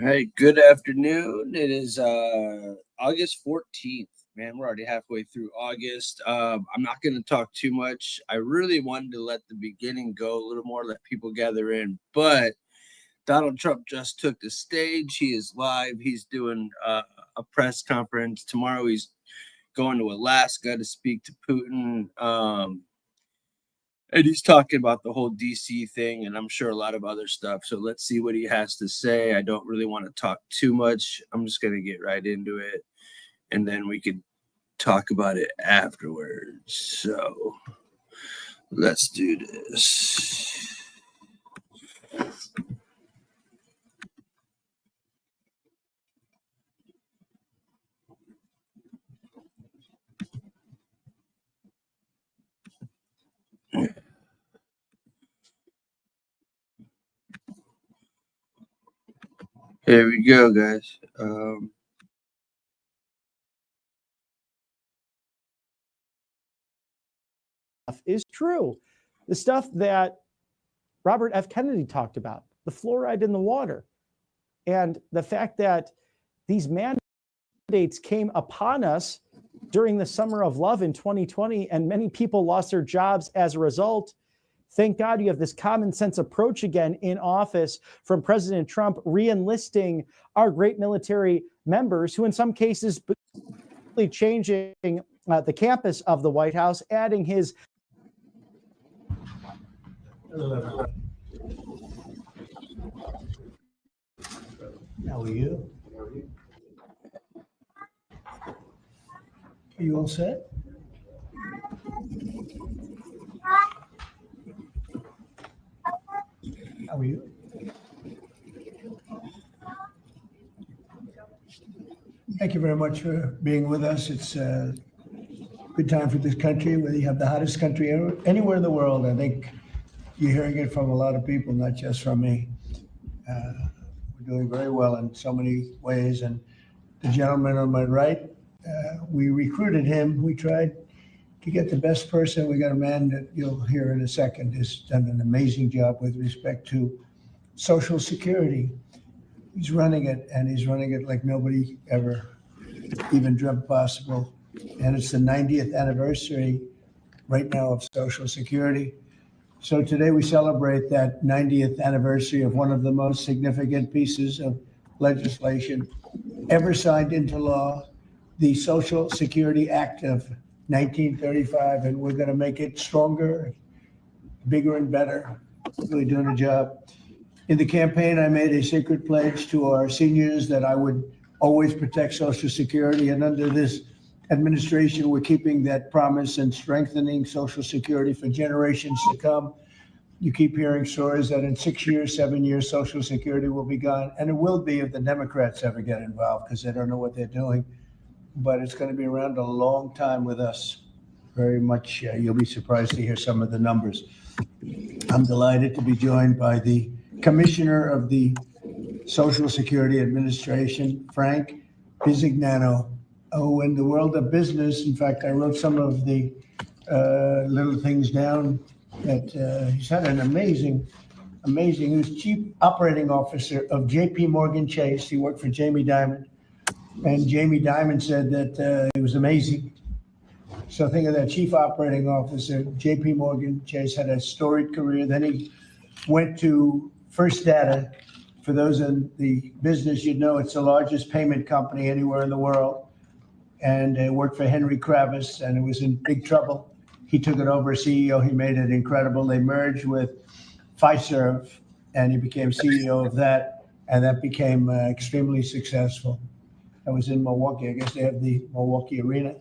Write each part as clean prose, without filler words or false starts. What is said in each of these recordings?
right, good afternoon. It is August 14th. Man, we're already halfway through August. I'm not going to talk too much. I really wanted to let the beginning go a little more, let people gather in. But Donald Trump just took the stage. He is live. He's doing a press conference. Tomorrow he's going to Alaska to speak to Putin. And he's talking about the whole DC thing, and I'm sure a lot of other stuff. So let's see what he has to say. I don't really want to talk too much. I'm just going to get right into it, and then we could talk about it afterwards. So let's do this. Here we go, guys. Is true. The stuff that Robert F. Kennedy talked about, the fluoride in the water, and the fact that these mandates came upon us during the summer of love in 2020, and many people lost their jobs as a result. Thank God you have this common sense approach again in office from President Trump, re-enlisting our great military members who in some cases changing the campus of the White House, adding his How are you? Are you all set? How are you? Thank you very much for being with us. It's a good time for this country, whether you have the hottest country anywhere in the world. I think you're hearing it from a lot of people, not just from me. We're doing very well in so many ways. And the gentleman on my right, we recruited him. We tried to get the best person. We got a man that you'll hear in a second has done an amazing job with respect to Social Security. He's running it, and he's running it like nobody ever even dreamt possible. And it's the 90th anniversary right now of Social Security. So today we celebrate that 90th anniversary of one of the most significant pieces of legislation ever signed into law, the Social Security Act of 1935, and we're going to make it stronger, bigger, and better. Really doing a job. In the campaign, I made a sacred pledge to our seniors that I would always protect Social Security, and under this administration, we're keeping that promise and strengthening Social Security for generations to come. You keep hearing stories that in 6 years, 7 years, Social Security will be gone, and it will be if the Democrats ever get involved because they don't know what they're doing. But it's going to be around a long time with us. Very much, you'll be surprised to hear some of the numbers. I'm delighted to be joined by the Commissioner of the Social Security Administration, Frank Bisignano. Oh, in the world of business, in fact, I wrote some of the little things down that he's had an amazing, he was Chief Operating Officer of JP Morgan Chase. He worked for Jamie Dimon. And Jamie Dimon said that it was amazing. So think of that, Chief Operating Officer, JP Morgan Chase, had a storied career. Then he went to First Data. For those in the business, you'd know it's the largest payment company anywhere in the world. And worked for Henry Kravis, and it was in big trouble. He took it over as CEO. He made it incredible. They merged with Fiserv, and he became CEO of that, and that became extremely successful. I was in Milwaukee. I guess they have the Milwaukee Arena,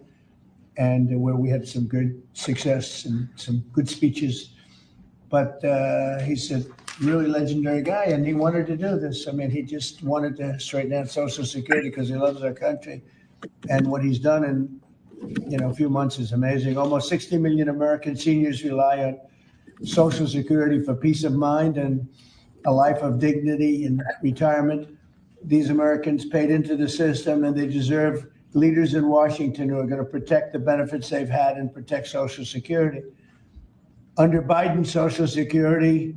and where we had some good success and some good speeches. But he's a really legendary guy, and he wanted to do this. I mean, he just wanted to straighten out Social Security because he loves our country. And what he's done in a few months is amazing. Almost 60 million American seniors rely on Social Security for peace of mind and a life of dignity in retirement. These Americans paid into the system, and they deserve leaders in Washington who are going to protect the benefits they've had and protect Social Security. Under Biden, Social Security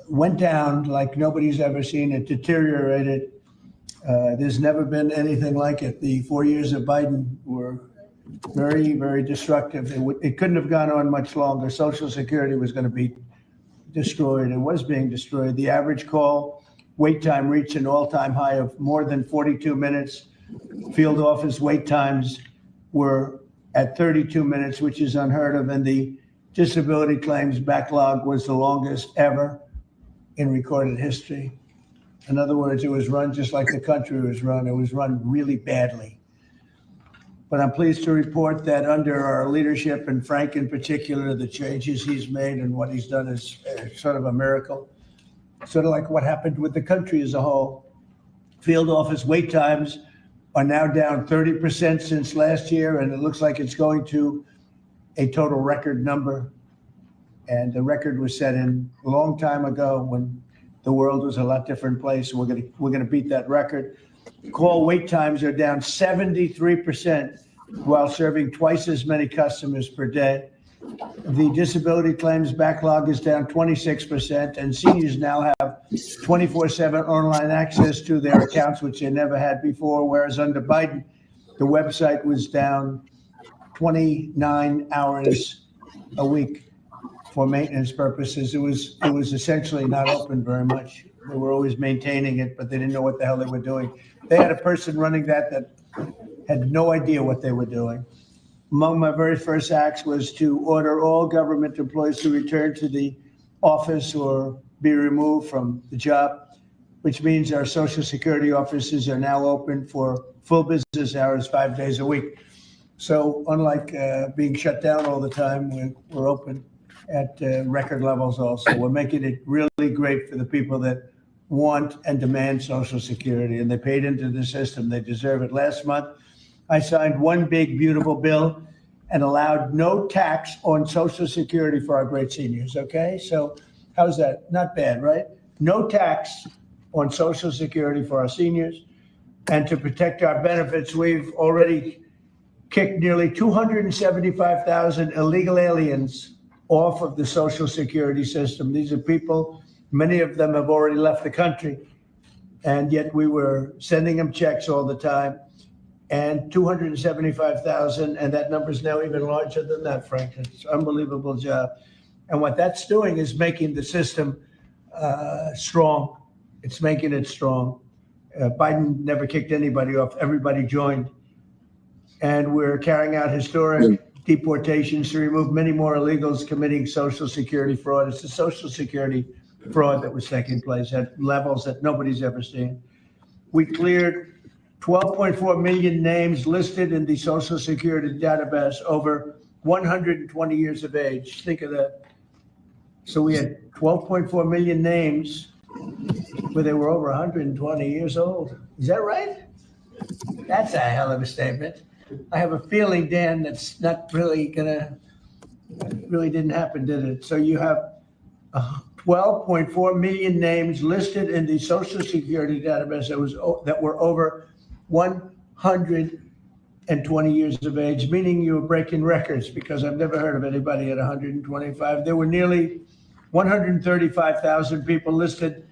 went down like nobody's ever seen. It deteriorated. There's never been anything like it. The 4 years of Biden were very, very destructive. It couldn't have gone on much longer. Social Security was going to be destroyed. It was being destroyed. The average call wait time reached an all-time high of more than 42 minutes. Field office wait times were at 32 minutes, which is unheard of. And the disability claims backlog was the longest ever in recorded history. In other words, it was run just like the country was run. It was run really badly. But I'm pleased to report that under our leadership, and Frank in particular, the changes he's made and what he's done is sort of a miracle. Sort of like what happened with the country as a whole. Field office wait times are now down 30% since last year, and it looks like it's going to a total record number. And the record was set in a long time ago when the world was a lot different place. We're gonna beat that record. Call wait times are down 73% while serving twice as many customers per day. The disability claims backlog is down 26%, and seniors now have 24/7 online access to their accounts, which they never had before, whereas under Biden, the website was down 29 hours a week for maintenance purposes. It was essentially not open very much. They were always maintaining it, but they didn't know what the hell they were doing. They had a person running that had no idea what they were doing. Among my very first acts was to order all government employees to return to the office or be removed from the job, which means our Social Security offices are now open for full business hours, 5 days a week. So unlike being shut down all the time, we're open at record levels also. We're making it really great for the people that want and demand Social Security, and they paid into the system. They deserve it. Last month, I signed one big, beautiful bill and allowed no tax on Social Security for our great seniors, okay? So how's that? Not bad, right? No tax on Social Security for our seniors. And to protect our benefits, we've already kicked nearly 275,000 illegal aliens off of the Social Security system. These are people, many of them have already left the country, and yet we were sending them checks all the time. And 275,000, and that number is now even larger than that, Frank. It's an unbelievable job. And what that's doing is making the system strong. It's making it strong. Biden never kicked anybody off. Everybody joined. And we're carrying out historic deportations to remove many more illegals committing Social Security fraud. It's the Social Security fraud that was taking place at levels that nobody's ever seen. We cleared 12.4 million names listed in the Social Security database over 120 years of age. Think of that. So we had 12.4 million names where they were over 120 years old. Is that right? That's a hell of a statement. I have a feeling, Dan, that's not really didn't happen, did it? So you have 12.4 million names listed in the Social Security database that were over 120 years of age, meaning you were breaking records, because I've never heard of anybody at 125. There were nearly 135,000 people listed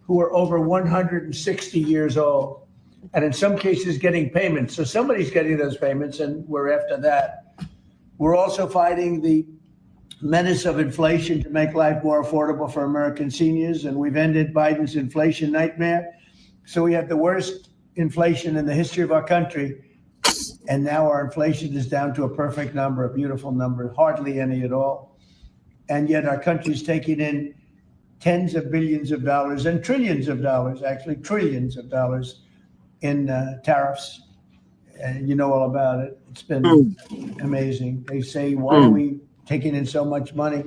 who were over 160 years old, and in some cases getting payments. So somebody's getting those payments, and we're after that. We're also fighting the menace of inflation to make life more affordable for American seniors, and we've ended Biden's inflation nightmare. So we have the worst inflation in the history of our country, and now our inflation is down to a perfect number, a beautiful number, hardly any at all. And yet our country's taking in tens of billions of dollars and trillions of dollars, actually trillions of dollars in tariffs. And you know all about it. It's been amazing. They say, why are we taking in so much money?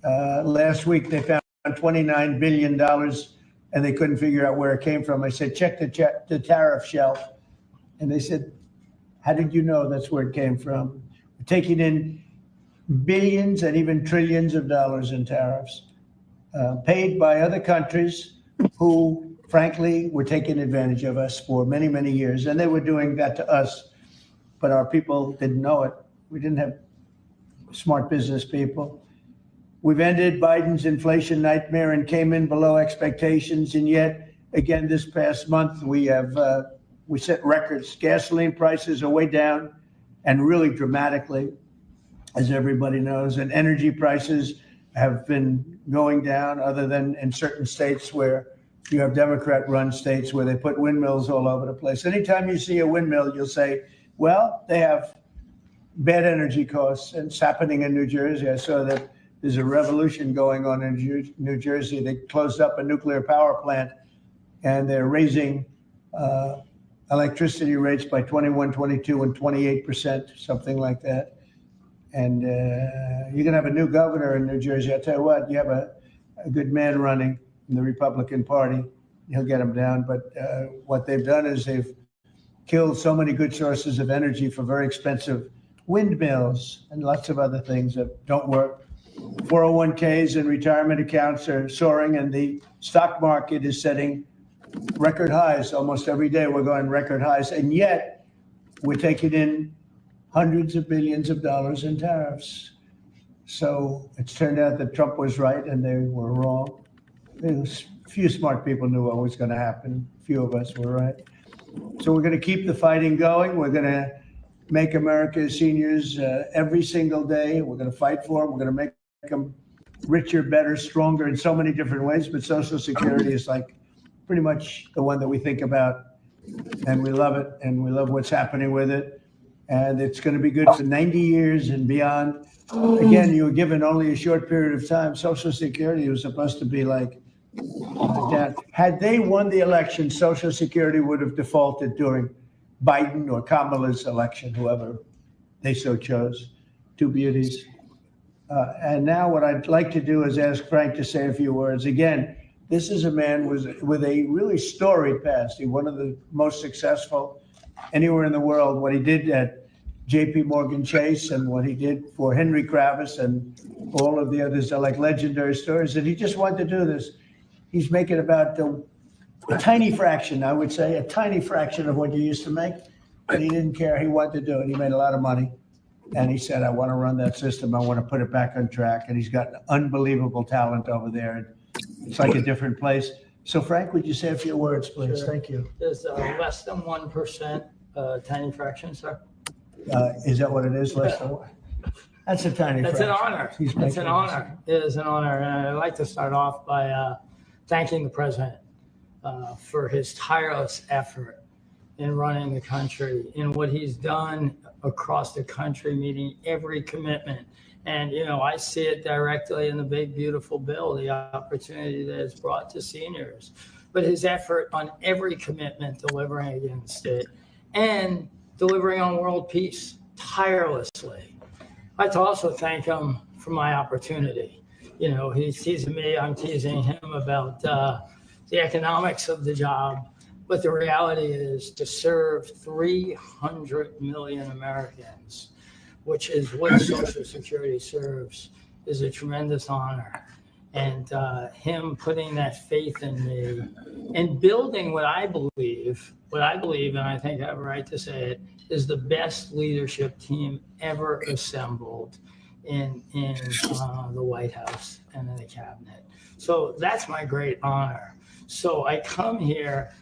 Last week they found $29 billion and they couldn't figure out where it came from. I said, check the tariff shelf. And they said, how did you know that's where it came from? We're taking in billions and even trillions of dollars in tariffs paid by other countries who, frankly, were taking advantage of us for many, many years. And they were doing that to us, but our people didn't know it. We didn't have smart business people. We've ended Biden's inflation nightmare and came in below expectations. And yet, again, this past month, we set records. Gasoline prices are way down, and really dramatically, as everybody knows. And energy prices have been going down, other than in certain states where you have Democrat-run states where they put windmills all over the place. Anytime you see a windmill, you'll say, well, they have bad energy costs. And it's happening in New Jersey. I saw that there's a revolution going on in New Jersey. They closed up a nuclear power plant, and they're raising electricity rates by 21, 22, and 28%, something like that. And you're going to have a new governor in New Jersey. I'll tell you what, you have a good man running in the Republican Party. He'll get them down. But what they've done is they've killed so many good sources of energy for very expensive windmills and lots of other things that don't work. 401ks and retirement accounts are soaring, and the stock market is setting record highs. Almost every day we're going record highs, and yet we're taking in hundreds of billions of dollars in tariffs. So it's turned out that Trump was right and they were wrong. A few smart people knew what was going to happen. A few of us were right. So we're going to keep the fighting going. We're going to make America's seniors every single day. We're going to fight for them. We're going to make them richer, better, stronger in so many different ways. But Social Security is like pretty much the one that we think about, and we love it, and we love what's happening with it. And it's going to be good for 90 years and beyond. Again, you were given only a short period of time. Social Security was supposed to be like that. Had they won the election, Social Security would have defaulted during Biden or Kamala's election, whoever they so chose. Two beauties. And now what I'd like to do is ask Frank to say a few words. Again, this is a man with a really storied past. He's one of the most successful anywhere in the world. What he did at J.P. Morgan Chase and what he did for Henry Kravis and all of the others are like legendary stories. And he just wanted to do this. He's making about a tiny fraction, I would say, a tiny fraction of what you used to make. But he didn't care. He wanted to do it. He made a lot of money. And he said, I want to run that system. I want to put it back on track. And he's got unbelievable talent over there. It's like a different place. So, Frank, would you say a few words, please? Sure. Thank you. Is less than 1% tiny fraction, sir? Is that what it is? Less than one? That's a tiny That's fraction. an honor. He's It's making an honor. It is an honor. And I'd like to start off by thanking the president for his tireless effort in running the country, in what he's done across the country, meeting every commitment. And, you know, I see it directly in the big, beautiful bill, the opportunity that it's brought to seniors. But his effort on every commitment, delivering against it, and delivering on world peace tirelessly. I'd like to also thank him for my opportunity. You know, he's teasing me, I'm teasing him about the economics of the job. But the reality is to serve 300 million Americans, which is what Social Security serves, is a tremendous honor. And him putting that faith in me and building what I believe, and I think I have a right to say it, is the best leadership team ever assembled in the White House and in the cabinet. So that's my great honor. So I come here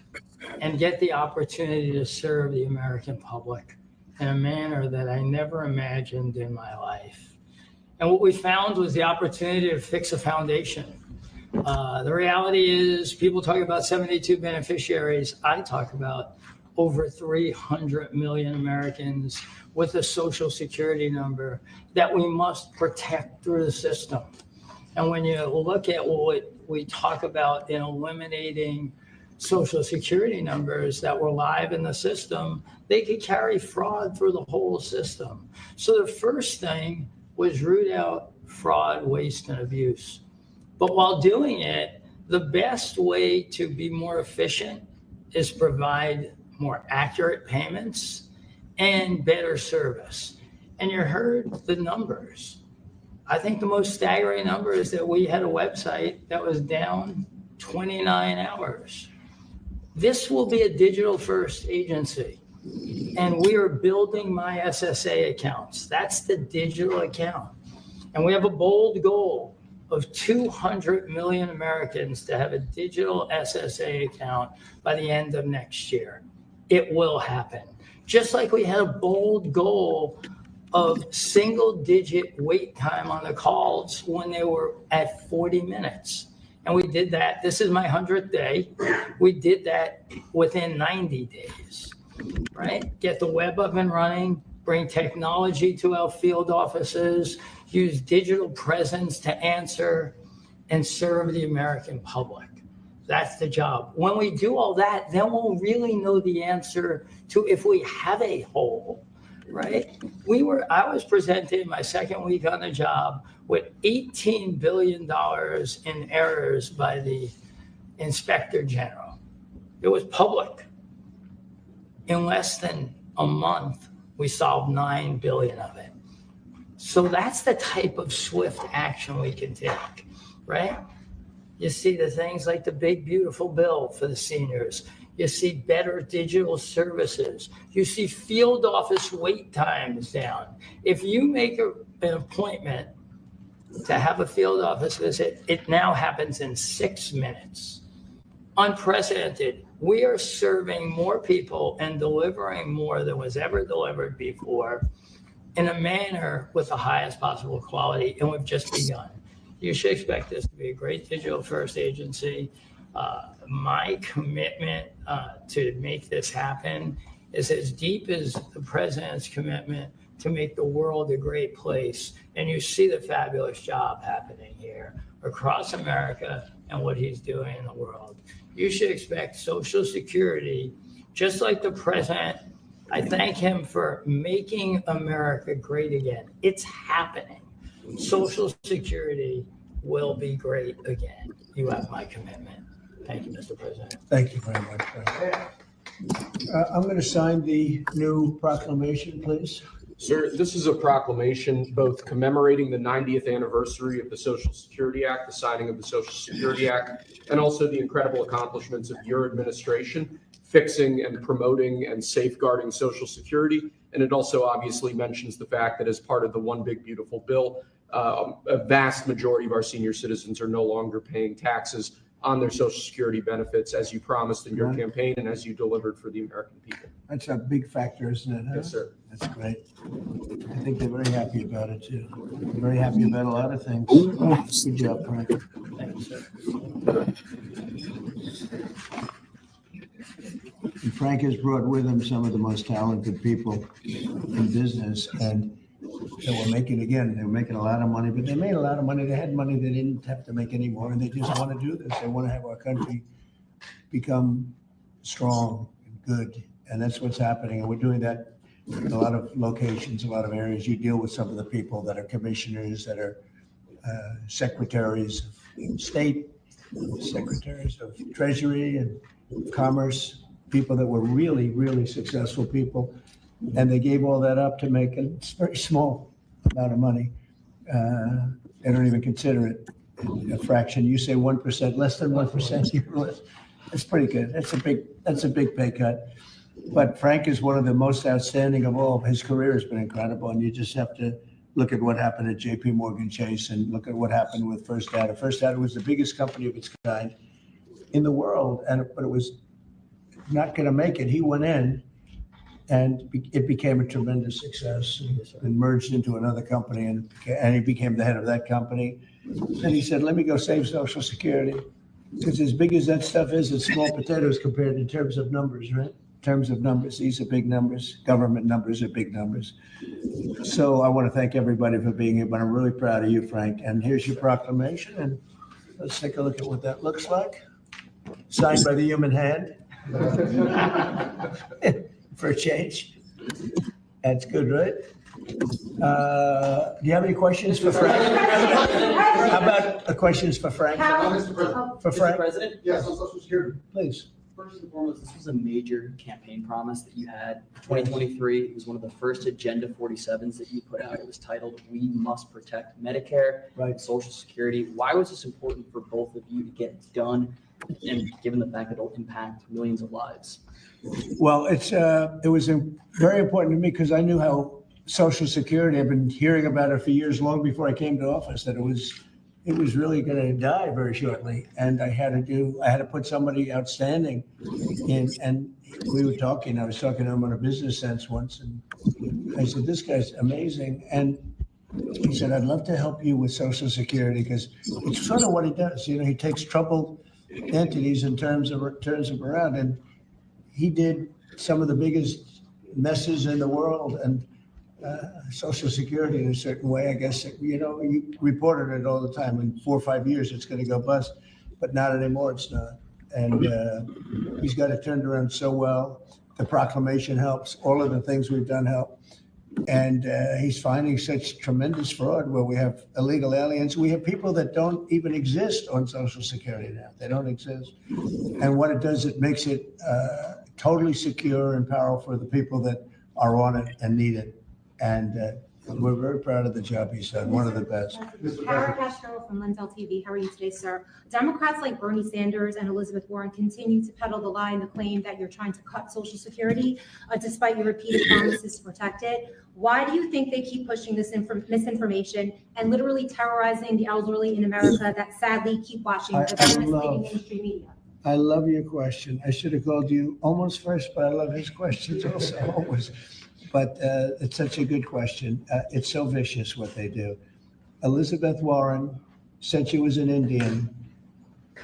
and get the opportunity to serve the American public in a manner that I never imagined in my life. And what we found was the opportunity to fix a foundation. The reality is people talk about 72 beneficiaries. I talk about over 300 million Americans with a Social Security number that we must protect through the system. And when you look at what we talk about in eliminating Social Security numbers that were live in the system, they could carry fraud through the whole system. So the first thing was root out fraud, waste, and abuse. But while doing it, the best way to be more efficient is provide more accurate payments and better service. And you heard the numbers. I think the most staggering number is that we had a website that was down 29 hours. This will be a digital-first agency, and we are building my SSA accounts. That's the digital account. And we have a bold goal of 200 million Americans to have a digital SSA account by the end of next year. It will happen. Just like we had a bold goal of single-digit wait time on the calls when they were at 40 minutes. And we did that. This is my 100th day. We did that within 90 days, right? Get the web up and running, bring technology to our field offices, use digital presence to answer and serve the American public. That's the job. When we do all that, then we'll really know the answer to if we have a hole, right? I was presented in my second week on the job with $18 billion in errors by the Inspector General. It was public. In less than a month, we solved 9 billion of it. So that's the type of swift action we can take, right? You see the things like the big, beautiful bill for the seniors. You see better digital services. You see field office wait times down. If you make an appointment to have a field office visit, it now happens in 6 minutes. Unprecedented. We are serving more people and delivering more than was ever delivered before in a manner with the highest possible quality, and we've just begun. You should expect this to be a great digital first agency. My commitment to make this happen is as deep as the president's commitment to make the world a great place. And you see the fabulous job happening here across America and what he's doing in the world. You should expect Social Security, just like the president. I thank him for making America great again. It's happening. Social Security will be great again. You have my commitment. Thank you, Mr. President. Thank you very much, Frank. I'm going to sign the new proclamation, please. Sir, this is a proclamation both commemorating the 90th anniversary of the Social Security Act, the signing of the Social Security Act, and also the incredible accomplishments of your administration, fixing and promoting and safeguarding Social Security. And it also obviously mentions the fact that as part of the One Big Beautiful Bill, a vast majority of our senior citizens are no longer paying taxes on their Social Security benefits, as you promised in your campaign and as you delivered for the American people. That's a big factor, isn't it? Huh? Yes, sir. That's great. I think they're very happy about it, too. They're very happy about a lot of things. Good job, Frank. Thank you, sir. And Frank has brought with him some of the most talented people in business, and they were making a lot of money, but they made a lot of money. They had money they didn't have to make anymore, and they just want to do this. They want to have our country become strong and good, and that's what's happening. And we're doing that in a lot of locations, a lot of areas. You deal with some of the people that are commissioners, that are secretaries of state, secretaries of treasury and commerce, people that were really, really successful people. And they gave all that up to make a very small amount of money. They don't even consider it a fraction. You say 1%, less than 1%. That's pretty good. That's a big pay cut. But Frank is one of the most outstanding of all. His career has been incredible, and you just have to look at what happened at J.P. Morgan Chase and look at what happened with First Data. First Data was the biggest company of its kind in the world, but it was not going to make it. He went in, and it became a tremendous success and merged into another company, and he became the head of that company. And he said, let me go save Social Security, because as big as that stuff is, it's small potatoes compared in terms of numbers, right? In terms of numbers, these are big numbers. Government numbers are big numbers. So I want to thank everybody for being here, but I'm really proud of you, Frank. And here's your proclamation, and let's take a look at what that looks like. Signed by the human hand. For a change. That's good, right? Do you have any questions for Frank? How about questions for Frank? For Frank? Mr. President? Yes, on Social Security. Please. First and foremost, this was a major campaign promise that you had. 2023, it was one of the first Agenda 47s that you put out. It was titled, "We Must Protect Medicare and Social Security." Why was this important for both of you to get done, and given the fact that it'll impact millions of lives? Well, it was very important to me because I knew how Social Security, I've been hearing about it for years, long before I came to office, that it it was really going to die very shortly. And I had to put somebody outstanding in, and we were talking, I was talking to him on a business sense once, and I said, this guy's amazing. And he said, I'd love to help you with Social Security, because it's sort of what he does. You know, he takes troubled entities and turns them around. And he did some of the biggest messes in the world, and Social Security in a certain way, I guess, you know, you reported it all the time. In 4 or 5 years, it's going to go bust, but not anymore. It's not. And he's got it turned around so well. The Proclamation helps. All of the things we've done help. And he's finding such tremendous fraud where we have illegal aliens. We have people that don't even exist on Social Security now. They don't exist. And what it does, it makes it totally secure and powerful for the people that are on it and need it. And we're very proud of the job he's done, one of the best. Kara Castro from Lentel TV. How are you today, sir? Democrats like Bernie Sanders and Elizabeth Warren continue to peddle the lie and the claim that you're trying to cut Social Security, despite your repeated promises to protect it. Why do you think they keep pushing this misinformation and literally terrorizing the elderly in America that sadly keep watching the devastating mainstream media? I love your question. I should have called you almost first, but I love his questions also, always. But it's such a good question. It's so vicious what they do. Elizabeth Warren said she was an Indian.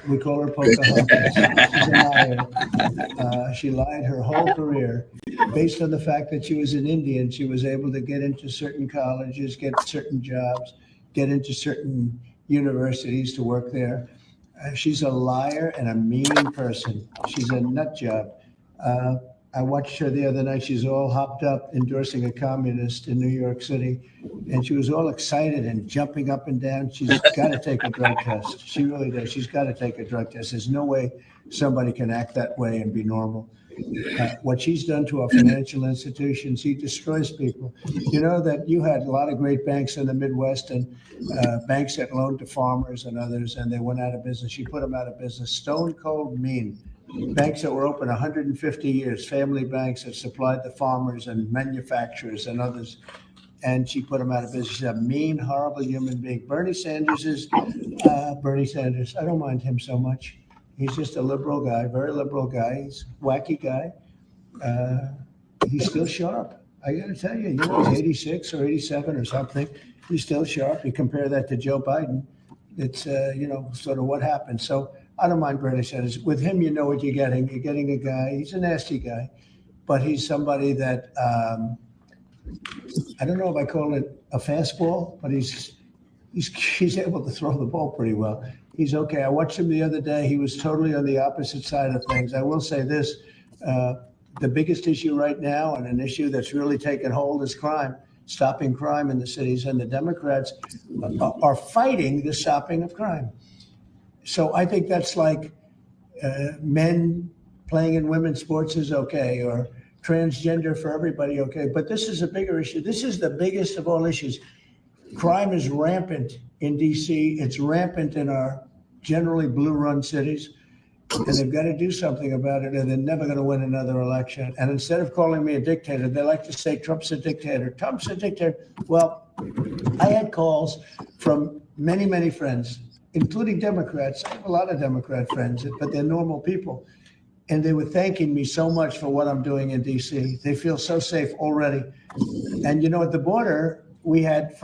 We call her Pocahontas. She's a liar. She lied her whole career. Based on the fact that she was an Indian, she was able to get into certain colleges, get certain jobs, get into certain universities to work there. She's a liar and a mean person. She's a nut job. I watched her the other night. She's all hopped up endorsing a communist in New York City. And she was all excited and jumping up and down. She's got to take a drug test. She really does. She's got to take a drug test. There's no way somebody can act that way and be normal. What she's done to our financial institutions, he destroys people. You know that you had a lot of great banks in the Midwest and banks that loaned to farmers and others, and they went out of business. She put them out of business. Stone cold mean. Banks that were open 150 years, family banks that supplied the farmers and manufacturers and others, and she put them out of business. She's a mean, horrible human being. Bernie Sanders is Bernie Sanders. I don't mind him so much. He's just a liberal guy, very liberal guy. He's a wacky guy. He's still sharp. I got to tell you, he's 86 or 87 or something. He's still sharp. You compare that to Joe Biden, it's, sort of what happened. So I don't mind Bernie Sanders. With him, you know what you're getting. You're getting a guy, he's a nasty guy, but he's somebody that, I don't know if I call it a fastball, but he's able to throw the ball pretty well. He's okay. I watched him the other day. He was totally on the opposite side of things. I will say this, the biggest issue right now, and an issue that's really taken hold, is crime, stopping crime in the cities. And the Democrats are fighting the stopping of crime. So I think that's like men playing in women's sports is okay, or transgender for everybody, okay. But this is a bigger issue. This is the biggest of all issues. Crime is rampant in DC. It's rampant in our generally blue-run cities. And they've got to do something about it, or they're never going to win another election. And instead of calling me a dictator, they like to say Trump's a dictator. Trump's a dictator. Well, I had calls from many, many friends, including Democrats. I have a lot of Democrat friends, but they're normal people. And they were thanking me so much for what I'm doing in DC. They feel so safe already. And at the border, we had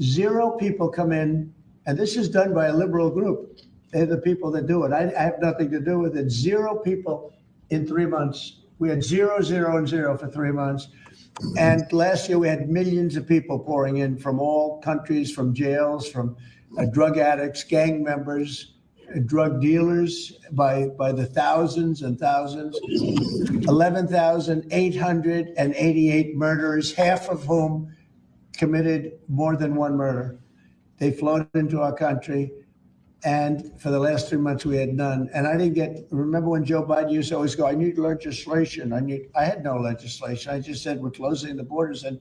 0 people come in, and this is done by a liberal group. They're the people that do it. I have nothing to do with it. 0 people in 3 months. We had 0, 0, and 0 for 3 months. And last year we had millions of people pouring in from all countries, from jails, from drug addicts, gang members, drug dealers by the thousands and thousands. 11,888 murderers, half of whom committed more than one murder. They flowed into our country. And for the last 3 months, we had none. And I didn't remember when Joe Biden used to always go, I need legislation. I had no legislation. I just said, we're closing the borders. And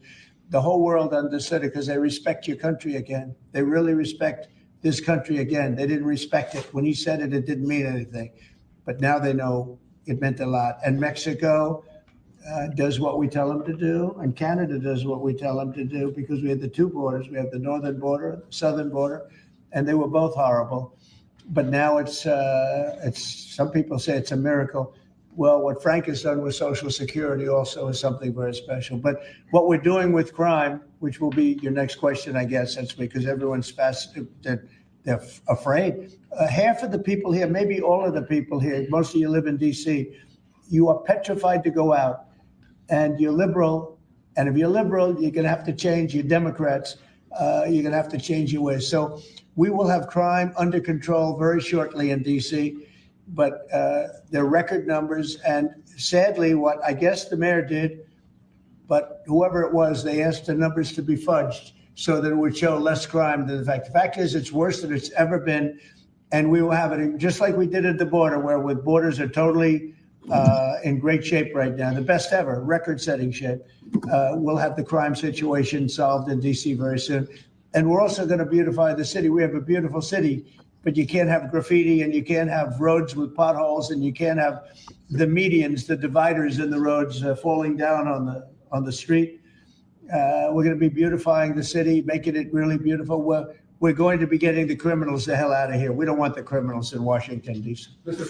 the whole world understood it because they respect your country again. They really respect this country again. They didn't respect it. When he said it, it didn't mean anything. But now they know it meant a lot. And Mexico does what we tell them to do. And Canada does what we tell them to do, because we have the 2 borders. We have the northern border, the southern border. and they were both horrible. But now it's some people say it's a miracle. Well, what Frank has done with Social Security also is something very special. But what we're doing with crime, which will be your next question, I guess, that's because everyone's they're afraid. Half of the people here, maybe all of the people here, most of you live in DC, you are petrified to go out, and you're liberal. And if you're liberal, you're going to have to change. You're Democrats. You're going to have to change your ways. So we will have crime under control very shortly in DC, but they're record numbers. And sadly, what I guess the mayor did, but whoever it was, they asked the numbers to be fudged so that it would show less crime than the fact. The fact is, it's worse than it's ever been. And we will have it just like we did at the border, where with borders are totally in great shape right now, the best ever, record-setting shape. We'll have the crime situation solved in DC very soon. And we're also going to beautify the city. We have a beautiful city, but you can't have graffiti, and you can't have roads with potholes, and you can't have the medians, the dividers in the roads falling down on the street. We're going to be beautifying the city, making it really beautiful. We're going to be getting the criminals the hell out of here. We don't want the criminals in Washington, D.C. Mr.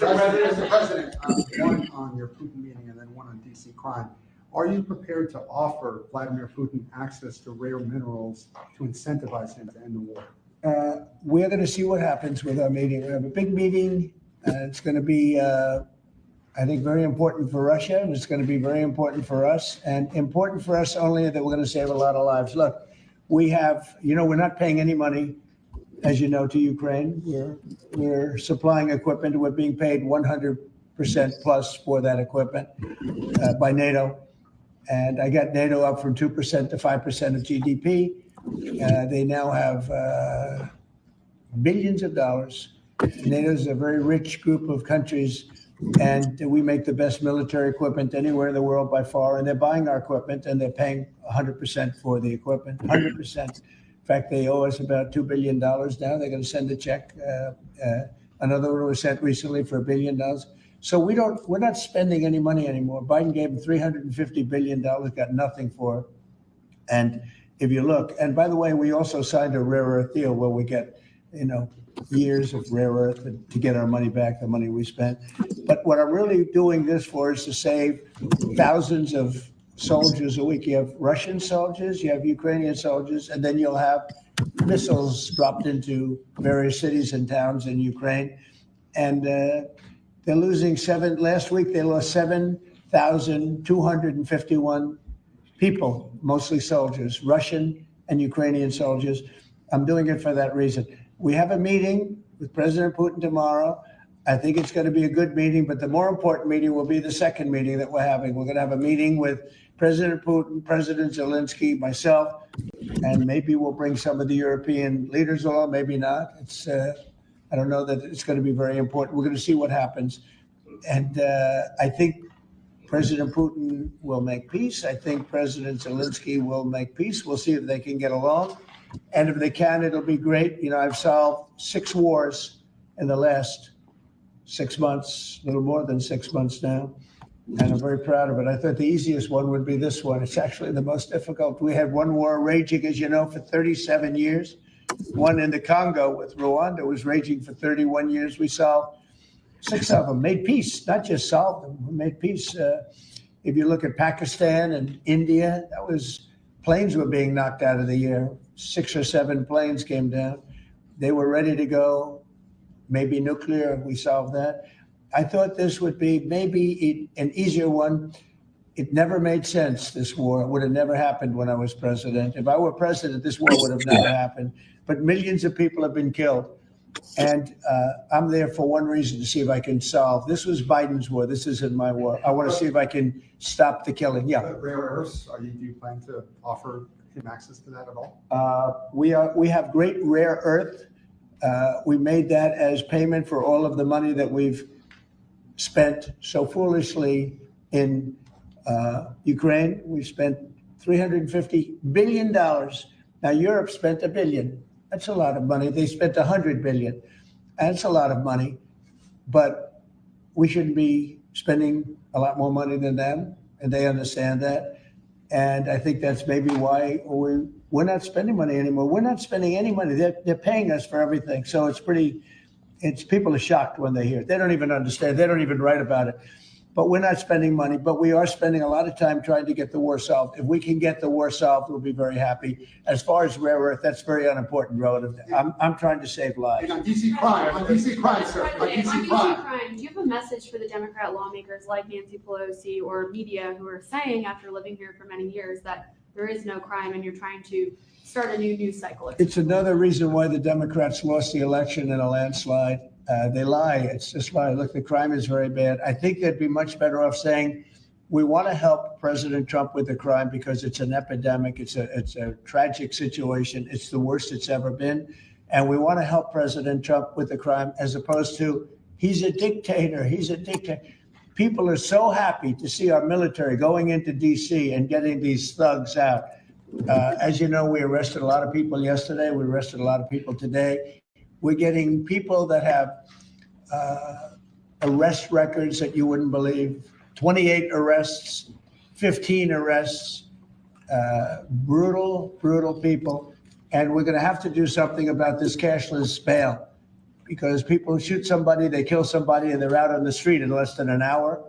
President, one on your Putin meeting and then one on DC crime. Are you prepared to offer Vladimir Putin access to rare minerals to incentivize him to end the war? We're going to see what happens with our meeting. We have a big meeting. It's going to be, I think, very important for Russia, and it's going to be very important for us, and important for us only that we're going to save a lot of lives. Look, we have, we're not paying any money, as you know, to Ukraine. We're supplying equipment. We're being paid 100% plus for that equipment by NATO. And I got NATO up from 2% to 5% of GDP. They now have billions of dollars. NATO is a very rich group of countries, and we make the best military equipment anywhere in the world by far. And they're buying our equipment, and they're paying 100% for the equipment, 100%. In fact, they owe us about $2 billion now. They're going to send a check. Another one was sent recently for $1 billion. So we're not spending any money anymore. Biden gave them $350 billion, got nothing for it. And if you look, and by the way, we also signed a rare earth deal where we get, years of rare earth to get our money back, the money we spent. But what I'm really doing this for is to save thousands of soldiers a week. You have Russian soldiers, you have Ukrainian soldiers, and then you'll have missiles dropped into various cities and towns in Ukraine. And they're losing last week they lost 7,251 people, mostly soldiers, Russian and Ukrainian soldiers. I'm doing it for that reason. We have a meeting with President Putin tomorrow. I think it's going to be a good meeting, but the more important meeting will be the second meeting that we're having. We're going to have a meeting with President Putin, President Zelensky, myself, and maybe we'll bring some of the European leaders along, maybe not. I don't know that it's going to be very important. We're going to see what happens. And I think President Putin will make peace. I think President Zelensky will make peace. We'll see if they can get along. And if they can, it'll be great. I've solved 6 wars in the last 6 months, a little more than 6 months now. And I'm very proud of it. I thought the easiest one would be this one. It's actually the most difficult. We had one war raging, as you know, for 37 years. One in the Congo with Rwanda was raging for 31 years. We solved 6 of them, made peace, not just solved them, we made peace. If you look at Pakistan and India, planes were being knocked out of the air. 6 or 7 planes came down. They were ready to go, maybe nuclear, we solved that. I thought this would be maybe an easier one. It never made sense, this war. It would have never happened when I was president. If I were president, this war would have never happened. But millions of people have been killed. And I'm there for one reason, to see if I can solve. This was Biden's war. This isn't my war. I want to see if I can stop the killing. Yeah. Rare earths, do you plan to offer him access to that at all? We have great rare earth. We made that as payment for all of the money that we've spent so foolishly in Ukraine. We spent $350 billion. Now Europe spent $1 billion. That's a lot of money. They spent $100 billion. That's a lot of money, but we shouldn't be spending a lot more money than them, and they understand that. And I think that's maybe why we're not spending money anymore. We're not spending any money. They're paying us for everything. So people are shocked when they hear it. They don't even understand. They don't even write about it. But we're not spending money, but we are spending a lot of time trying to get the war solved. If we can get the war solved, we'll be very happy. As far as rare earth, that's very unimportant relative. I'm trying to save lives. And on DC crime, sir, on DC crime. Do you have a message for the Democrat lawmakers like Nancy Pelosi or media who are saying after living here for many years that there is no crime and you're trying to start a new news cycle? It's another reason why the Democrats lost the election in a landslide. They lie. It's just lie. Look, the crime is very bad. I think they'd be much better off saying, we want to help President Trump with the crime because it's an epidemic. It's a tragic situation. It's the worst it's ever been. And we want to help President Trump with the crime as opposed to, he's a dictator. He's a dictator. People are so happy to see our military going into D.C. and getting these thugs out. As you know, we arrested a lot of people yesterday. We arrested a lot of people today. We're getting people that have arrest records that you wouldn't believe. 28 arrests, 15 arrests, brutal people. And we're going to have to do something about this cashless bail because people shoot somebody, they kill somebody, and they're out on the street in less than an hour.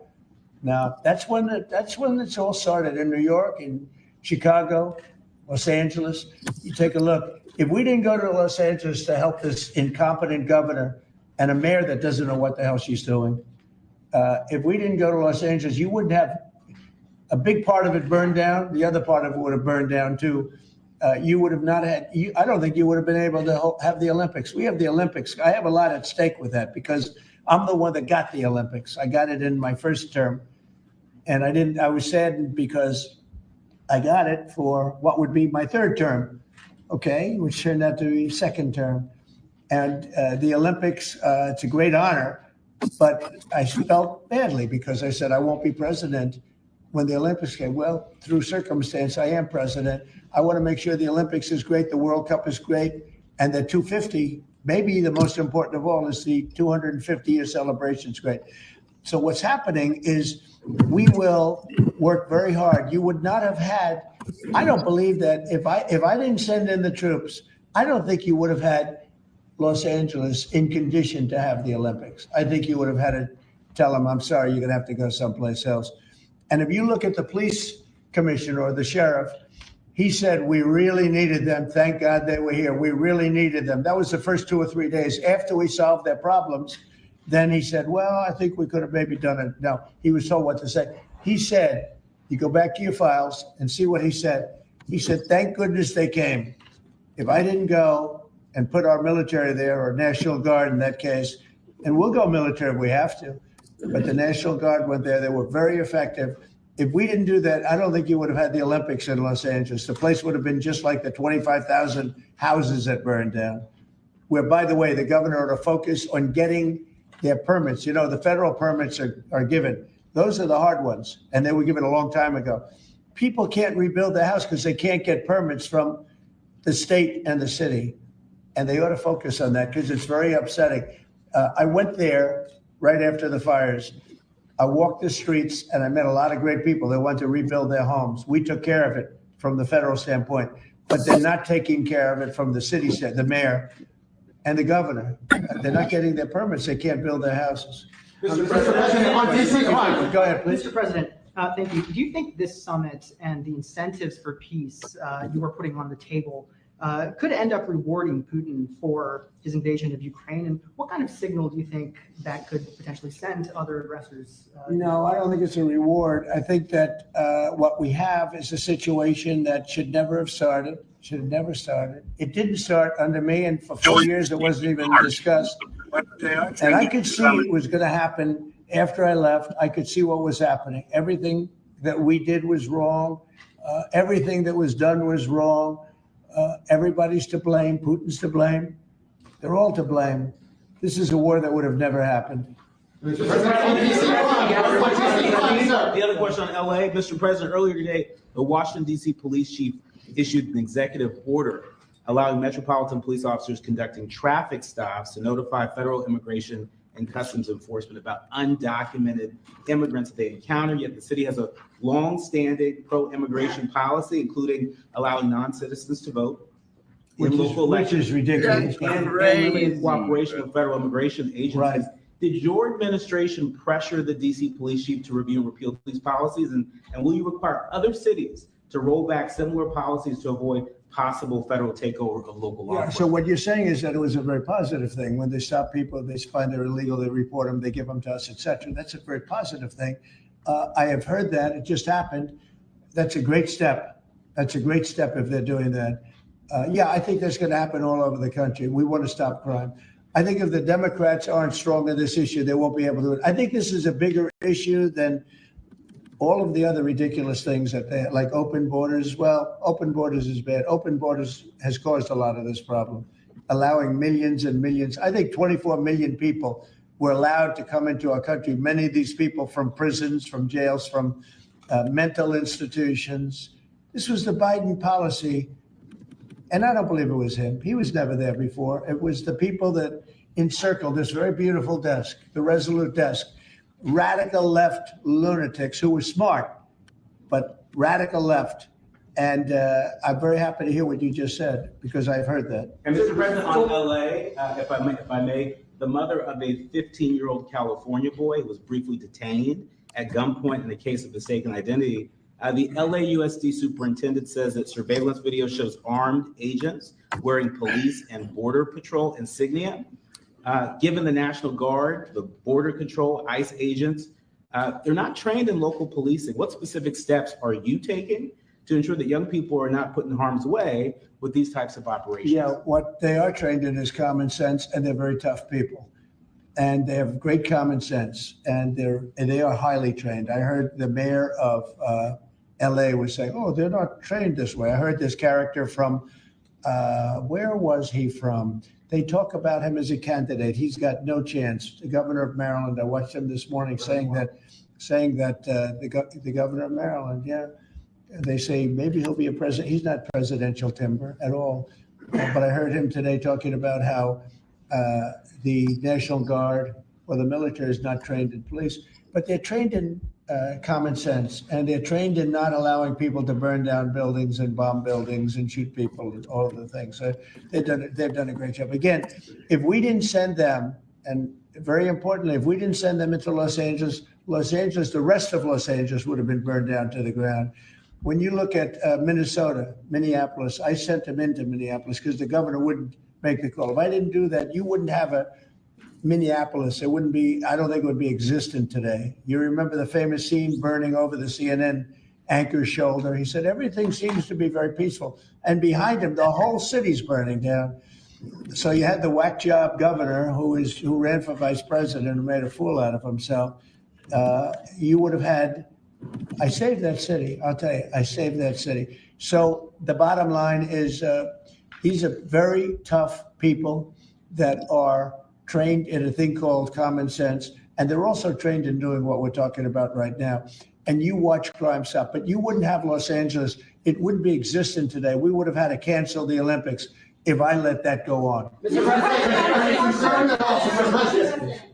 Now, that's when it's all started in New York, in Chicago, Los Angeles. You take a look. If we didn't go to Los Angeles to help this incompetent governor and a mayor that doesn't know what the hell she's doing, if we didn't go to Los Angeles, you wouldn't have a big part of it burned down. The other part of it would have burned down too. You would have not had, I don't think you would have been able to have the Olympics. We have the Olympics. I have a lot at stake with that because I'm the one that got the Olympics. I got it in my first term. And I was saddened because I got it for what would be my third term. Okay, which turned out to be second term. And the Olympics, it's a great honor, but I felt badly because I said I won't be president when the Olympics came. Well, through circumstance, I am president. I want to make sure the Olympics is great, the World Cup is great, and the 250, maybe the most important of all, is the 250-year celebration is great. So what's happening is we will work very hard. You would not have had, I don't believe that if I didn't send in the troops, I don't think you would have had Los Angeles in condition to have the Olympics. I think you would have had to tell them, I'm sorry, you're going to have to go someplace else. And if you look at the police commissioner or the sheriff, he said, we really needed them. Thank God they were here. We really needed them. That was the first 2 or 3 days after we solved their problems. Then he said, well, I think we could have maybe done it. No, he was told what to say. He said, you go back to your files and see what he said. He said, thank goodness they came. If I didn't go and put our military there, or National Guard in that case, and we'll go military if we have to, but the National Guard went there. They were very effective. If we didn't do that, I don't think you would have had the Olympics in Los Angeles. The place would have been just like the 25,000 houses that burned down, where, by the way, the governor ought to focus on getting their permits. You know, the federal permits are given. Those are the hard ones, and they were given a long time ago. People can't rebuild their house because they can't get permits from the state and the city, and they ought to focus on that because it's very upsetting. I went there right after the fires. I walked the streets, and I met a lot of great people that want to rebuild their homes. We took care of it from the federal standpoint, but they're not taking care of it from the city, the mayor, and the governor. They're not getting their permits. They can't build their houses. Mr. President, on DC crime. Go ahead, please. Mr. President, thank you. Do you think this summit and the incentives for peace you are putting on the table could end up rewarding Putin for his invasion of Ukraine? And what kind of signal do you think that could potentially send to other aggressors? No, I don't think it's a reward. I think that what we have is a situation that should never have started. It didn't start under me, and for 4 years it wasn't even discussed. And I could see it was going to happen after I left. I could see what was happening. Everything that we did was wrong. Everything that was done was wrong. Everybody's to blame. Putin's to blame. They're all to blame. This is a war that would have never happened. Mr. President, on DC crime, sir. The other question on LA, Mr. President, earlier today, the Washington, D.C. police chief issued an executive order allowing metropolitan police officers conducting traffic stops to notify federal immigration and customs enforcement about undocumented immigrants they encounter. Yet the city has a long-standing pro-immigration policy, including allowing non-citizens to vote in local Which elections. is ridiculous. And really in Crazy. cooperation with federal immigration agencies. Right. Did your administration pressure the DC police chief to review and repeal these policies? And will you require other cities to roll back similar policies to avoid possible federal takeover of local law Yeah, so enforcement? what you're saying is that it was a very positive thing. When they stop people, they find they're illegal, they report them, they give them to us, et cetera. That's a very positive thing. I have heard that. It just happened. That's a great step. That's a great step if they're doing that. Yeah, I think that's going to happen all over the country. We want to stop crime. I think if the Democrats aren't strong on this issue, they won't be able to do it. I think this is a bigger issue than all of the other ridiculous things that they like open borders. Well, open borders is bad. Open borders has caused a lot of this problem, allowing millions and millions. I think 24 million people were allowed to come into our country. Many of these people from prisons, from jails, from mental institutions. This was the Biden policy. And I don't believe it was him. He was never there before. It was the people that encircled this very beautiful desk, the Resolute desk, radical left lunatics who were smart, but radical left. And I'm very happy to hear what you just said, because I've heard that. And Mr. President, on LA, if I may, the mother of a 15-year-old California boy was briefly detained at gunpoint in the case of mistaken identity. The LAUSD superintendent says that surveillance video shows armed agents wearing police and border patrol insignia. Given the National Guard, the Border Control, ICE agents, they're not trained in local policing. What specific steps are you taking to ensure that young people are not put in harm's way with these types of operations? Yeah, what they are trained in is common sense, and they're very tough people. And they have great common sense, and they are highly trained. I heard the mayor of LA was saying, oh, they're not trained this way. I heard this character from, where was he from? They talk about him as a candidate. He's got no chance. The governor of Maryland, I watched him this morning saying that the governor of Maryland, yeah, they say maybe he'll be a president. He's not presidential timber at all. But I heard him today talking about how the National Guard or the military is not trained in police, but they're trained in common sense, and they're trained in not allowing people to burn down buildings and bomb buildings and shoot people and all of the things. So they've done a great job. Again, if we didn't send them, and very importantly, if we didn't send them into Los Angeles, the rest of Los Angeles would have been burned down to the ground. When you look at Minnesota, Minneapolis, I sent them into Minneapolis because the governor wouldn't make the call. If I didn't do that, you wouldn't have a Minneapolis. It wouldn't be, I don't think it would be existent today. You remember the famous scene burning over the CNN anchor's shoulder. He said, everything seems to be very peaceful. And behind him, the whole city's burning down. So you had the whack job governor who ran for vice president and made a fool out of himself. You would have had, I saved that city. I'll tell you, I saved that city. So the bottom line is these are very tough people that are trained in a thing called common sense. And they're also trained in doing what we're talking about right now. And you watch crime stop, but you wouldn't have Los Angeles. It wouldn't be existent today. We would have had to cancel the Olympics if I let that go on.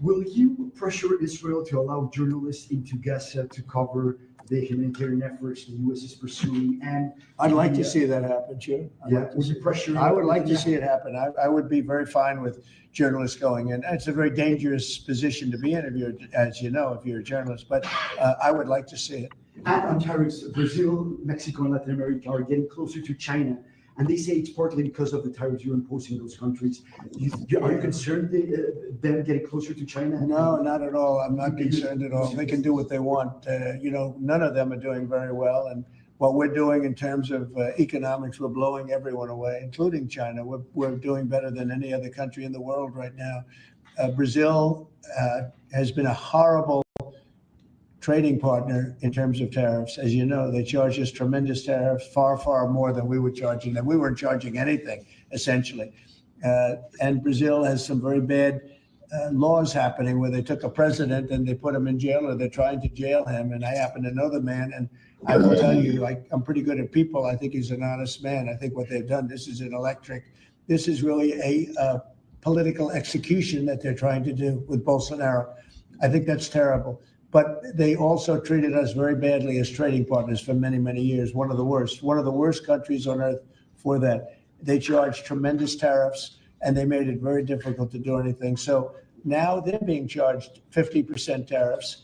Will you pressure Israel to allow journalists into Gaza to cover the humanitarian efforts the U.S. is pursuing? And I'd like to see that happen, Jim. would you pressure? I would like to see it happen. I would be very fine with journalists going in. It's a very dangerous position to be in, as you know, if you're a journalist, but I would like to see it. And on tariffs, Brazil, Mexico, and Latin America are getting closer to China. And they say it's partly because of the tariffs you're imposing in those countries. Are you concerned them getting closer to China? No, not at all. I'm not concerned at all. They can do what they want. None of them are doing very well. And what we're doing in terms of economics, we're blowing everyone away, including China. We're doing better than any other country in the world right now. Brazil has been a horrible trading partner in terms of tariffs. As you know, they charge us tremendous tariffs, far, far more than we were charging them. We weren't charging anything, essentially. And Brazil has some very bad laws happening where they took a president and they put him in jail, or they're trying to jail him. And I happen to know the man, and I will tell you, I'm pretty good at people. I think he's an honest man. I think what they've done, this is really political execution that they're trying to do with Bolsonaro. I think that's terrible. But they also treated us very badly as trading partners for many, many years. One of the worst countries on earth for that. They charged tremendous tariffs and they made it very difficult to do anything. So now they're being charged 50% tariffs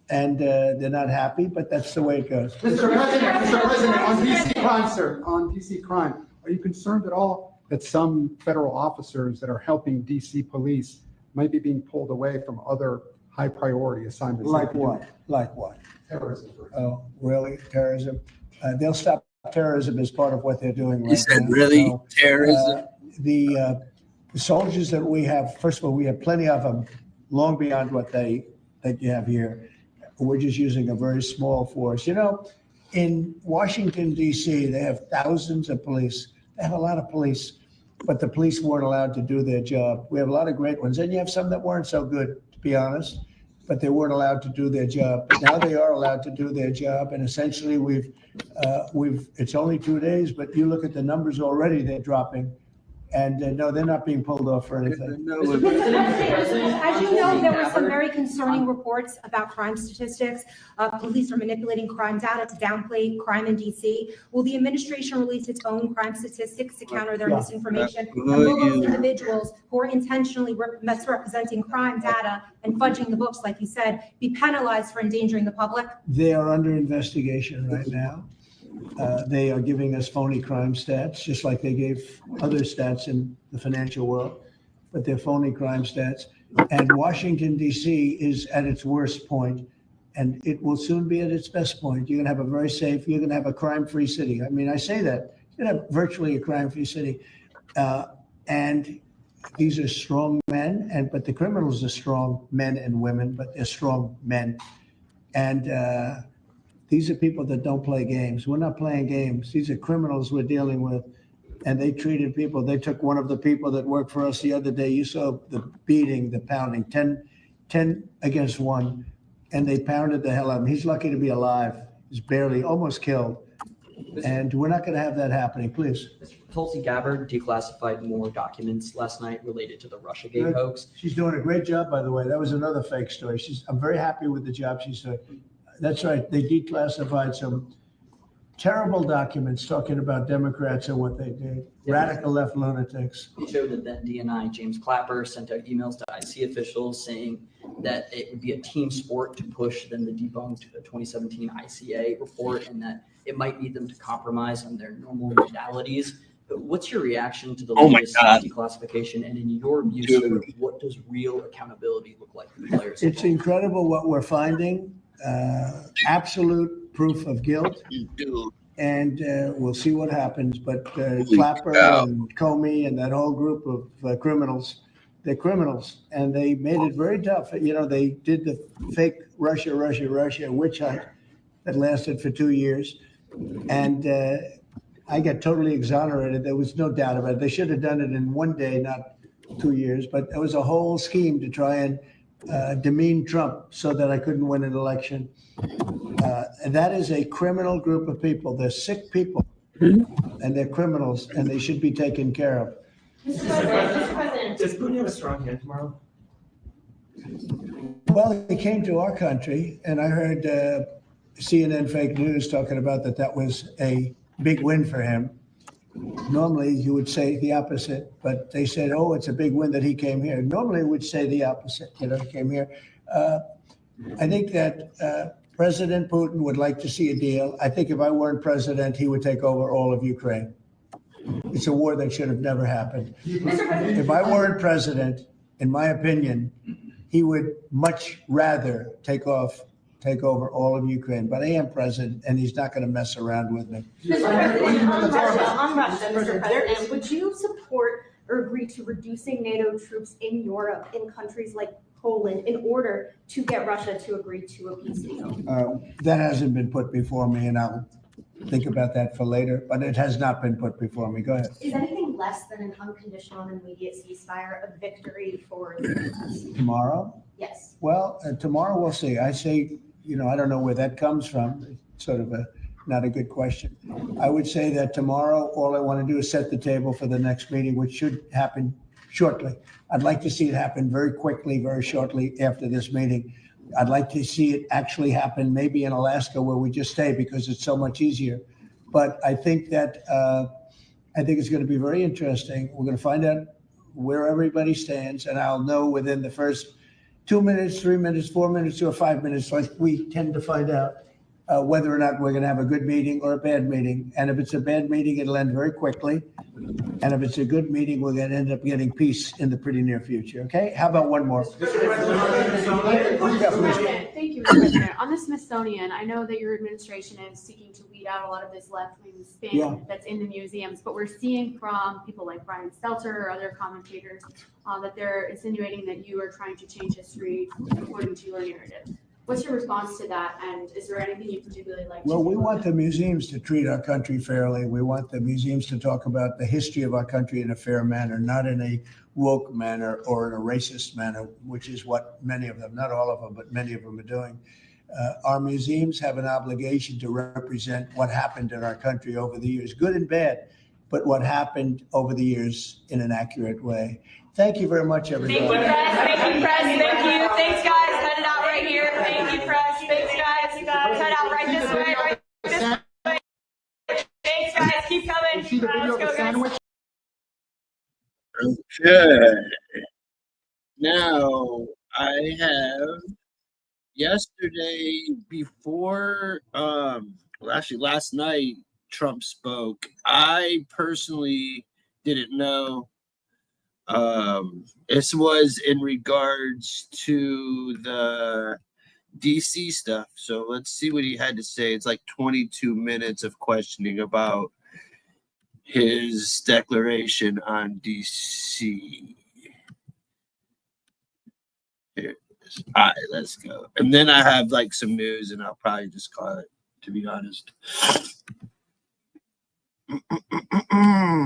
and they're not happy, but that's the way it goes. Mr. President, on DC crime, sir, on DC crime, are you concerned at all that some federal officers that are helping DC police might be being pulled away from other high priority assignments? Like what? Like what? Terrorism. Oh, really? Terrorism? They'll stop terrorism as part of what they're doing right You said now. really So, terrorism? The soldiers that we have, first of all, we have plenty of them, long beyond what that you have here. We're just using a very small force. You know, in Washington, D.C., they have thousands of police. They have a lot of police, but the police weren't allowed to do their job. We have a lot of great ones, and you have some that weren't so good, to be honest, but they weren't allowed to do their job. But now they are allowed to do their job, and essentially it's only 2 days, but you look at the numbers already, they're dropping. And no, they're not being pulled off for anything. Mr. President, as you know, there were some very concerning reports about crime statistics. Police are manipulating crime data to downplay crime in DC. Will the administration release its own crime statistics to counter their misinformation? And will those individuals who are intentionally misrepresenting crime data and fudging the books, like you said, be penalized for endangering the public? They are under investigation right now. They are giving us phony crime stats, just like they gave other stats in the financial world, but they're phony crime stats. And Washington, D.C. is at its worst point, and it will soon be at its best point. You're going to have a very safe, you're going to have a crime-free city. I mean, I say that. You're going to have virtually a crime-free city. And these are strong men, but the criminals are strong men and women, but they're strong men. And these are people that don't play games. We're not playing games. These are criminals we're dealing with. And they treated people. They took one of the people that worked for us the other day. You saw the beating, the pounding, 10 against 1. And they pounded the hell out of him. He's lucky to be alive. He's barely, almost killed. And we're not going to have that happening, please. Tulsi Gabbard declassified more documents last night related to the Russiagate hoax. She's doing a great job, by the way. That was another fake story. I'm very happy with the job she's doing. That's right. They declassified some terrible documents talking about Democrats and what they did. Radical left lunatics. It showed that then DNI James Clapper sent out emails to IC officials saying that it would be a team sport to push then the debunked 2017 ICA report and that it might need them to compromise on their normal modalities. But what's your reaction to the latest declassification? And in your view, sir, what does real accountability look like for the players? It's incredible what we're finding. Absolute proof of guilt, and we'll see what happens. But Clapper and Comey and that whole group of criminals, they're criminals, and they made it very tough. You know, they did the fake Russia witch hunt that lasted for 2 years, and I got totally exonerated. There was no doubt about it. They should have done it in 1 day, not 2 years. But it was a whole scheme to try and demean Trump so that I couldn't win an election. And that is a criminal group of people. They're sick people, and they're criminals, and they should be taken care of. Mr. President. Does Putin have a strong hand tomorrow? Well, he came to our country, and I heard CNN fake news talking about that was a big win for him. Normally, you would say the opposite, but they said, oh, it's a big win that he came here. Normally, we would say the opposite, he came here. I think that President Putin would like to see a deal. I think if I weren't president, he would take over all of Ukraine. It's a war that should have never happened. If I weren't president, in my opinion, he would much rather take over all of Ukraine. But I am president, and he's not going to mess around with me. On Russia, Mr. President, would you support or agree to reducing NATO troops in Europe, in countries like Poland, in order to get Russia to agree to a peace deal? That hasn't been put before me, and I'll think about that for later, but it has not been put before me. Go ahead. Is anything less than an unconditional and immediate ceasefire a victory for the U.S.? Tomorrow? Yes. Well, tomorrow we'll see. I say, I don't know where that comes from. It's sort of not a good question. I would say that tomorrow, all I want to do is set the table for the next meeting, which should happen shortly. I'd like to see it happen very quickly, very shortly after this meeting. I'd like to see it actually happen maybe in Alaska where we just stay because it's so much easier. But I think that I think it's going to be very interesting. We're going to find out where everybody stands, and I'll know within the first 2 minutes, 3 minutes, 4 minutes, or 5 minutes, like we tend to find out whether or not we're going to have a good meeting or a bad meeting. And if it's a bad meeting, it'll end very quickly. And if it's a good meeting, we're going to end up getting peace in the pretty near future. Okay? How about one more? Thank you, Mr. President. On the Smithsonian, I know that your administration is seeking to weed out a lot of this left-wing spin that's in the museums, but we're seeing from people like Brian Stelter or other commentators that they're insinuating that you are trying to change history according to your narrative. What's your response to that, and is there anything you particularly like to do? Well, we want the museums to treat our country fairly. We want the museums to talk about the history of our country in a fair manner, not in a woke manner or in a racist manner, which is what many of them, not all of them, but many of them are doing. Our museums have an obligation to represent what happened in our country over the years, good and bad, but what happened over the years in an accurate way. Thank you very much, everybody. Thank you, press. Thank you, press. Thank you. Thanks, guys. Cut it out right here. Thank you, press. Thanks, guys. Cut out right this way. Right this way. Thanks, guys. Keep coming. See the video of the sandwich? Okay. Now I have yesterday before well, actually last night Trump spoke. I personally didn't know this was in regards to the DC stuff. So let's see what he had to say. It's like 22 minutes of questioning about his declaration on DC. Here it is. All right, let's go. And then I have like some news, and I'll probably just call it, to be honest.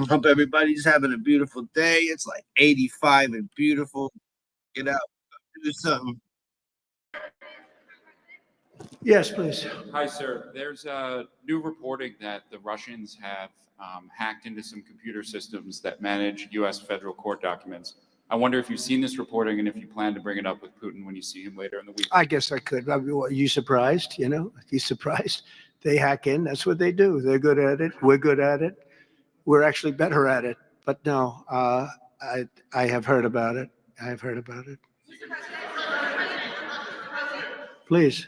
Hope everybody's having a beautiful day. It's like 85 and beautiful. Get out, do something. Yes, please. Hi, sir. There's new reporting that the Russians have hacked into some computer systems that manage U.S. federal court documents. I wonder if you've seen this reporting and if you plan to bring it up with Putin when you see him later in the week. I guess I could. Are you surprised? You know, are you surprised? They hack in. That's what they do. They're good at it. We're good at it. We're actually better at it. But no, I have heard about it. I have heard about it. Please.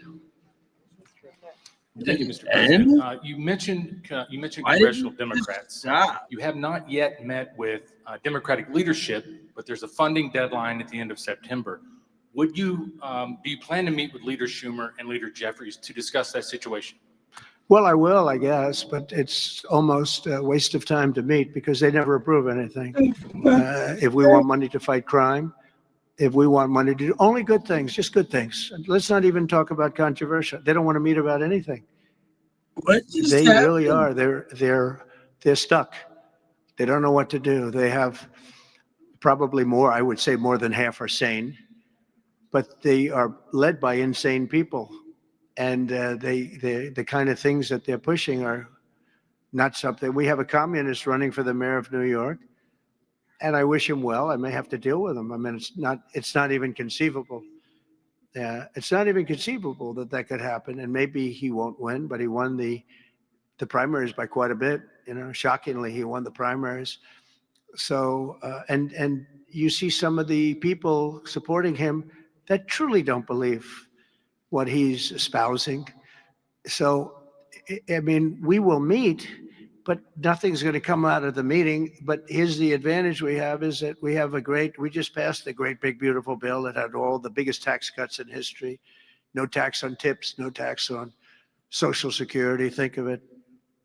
Thank you, Mr. President. You mentioned congressional Democrats. You have not yet met with Democratic leadership, but there's a funding deadline at the end of September. Would you do you plan to meet with Leader Schumer and Leader Jeffries to discuss that situation? Well, I will, I guess, but it's almost a waste of time to meet because they never approve anything. If we want money to fight crime, if we want money to do only good things, just good things. Let's not even talk about controversial. They don't want to meet about anything. They really are. They're stuck. They don't know what to do. They have probably more, I would say more than half are sane, but they are led by insane people. And the kind of things that they're pushing are not something. We have a communist running for the mayor of New York, and I wish him well. I may have to deal with him. I mean, it's not even conceivable. It's not even conceivable that could happen. And maybe he won't win, but he won the primaries by quite a bit. You know, shockingly, he won the primaries. So, and you see some of the people supporting him that truly don't believe what he's espousing. So, I mean, we will meet, but nothing's going to come out of the meeting. But here's the advantage we have is that we just passed a great, big, beautiful bill that had all the biggest tax cuts in history. No tax on tips, no tax on Social Security. Think of it.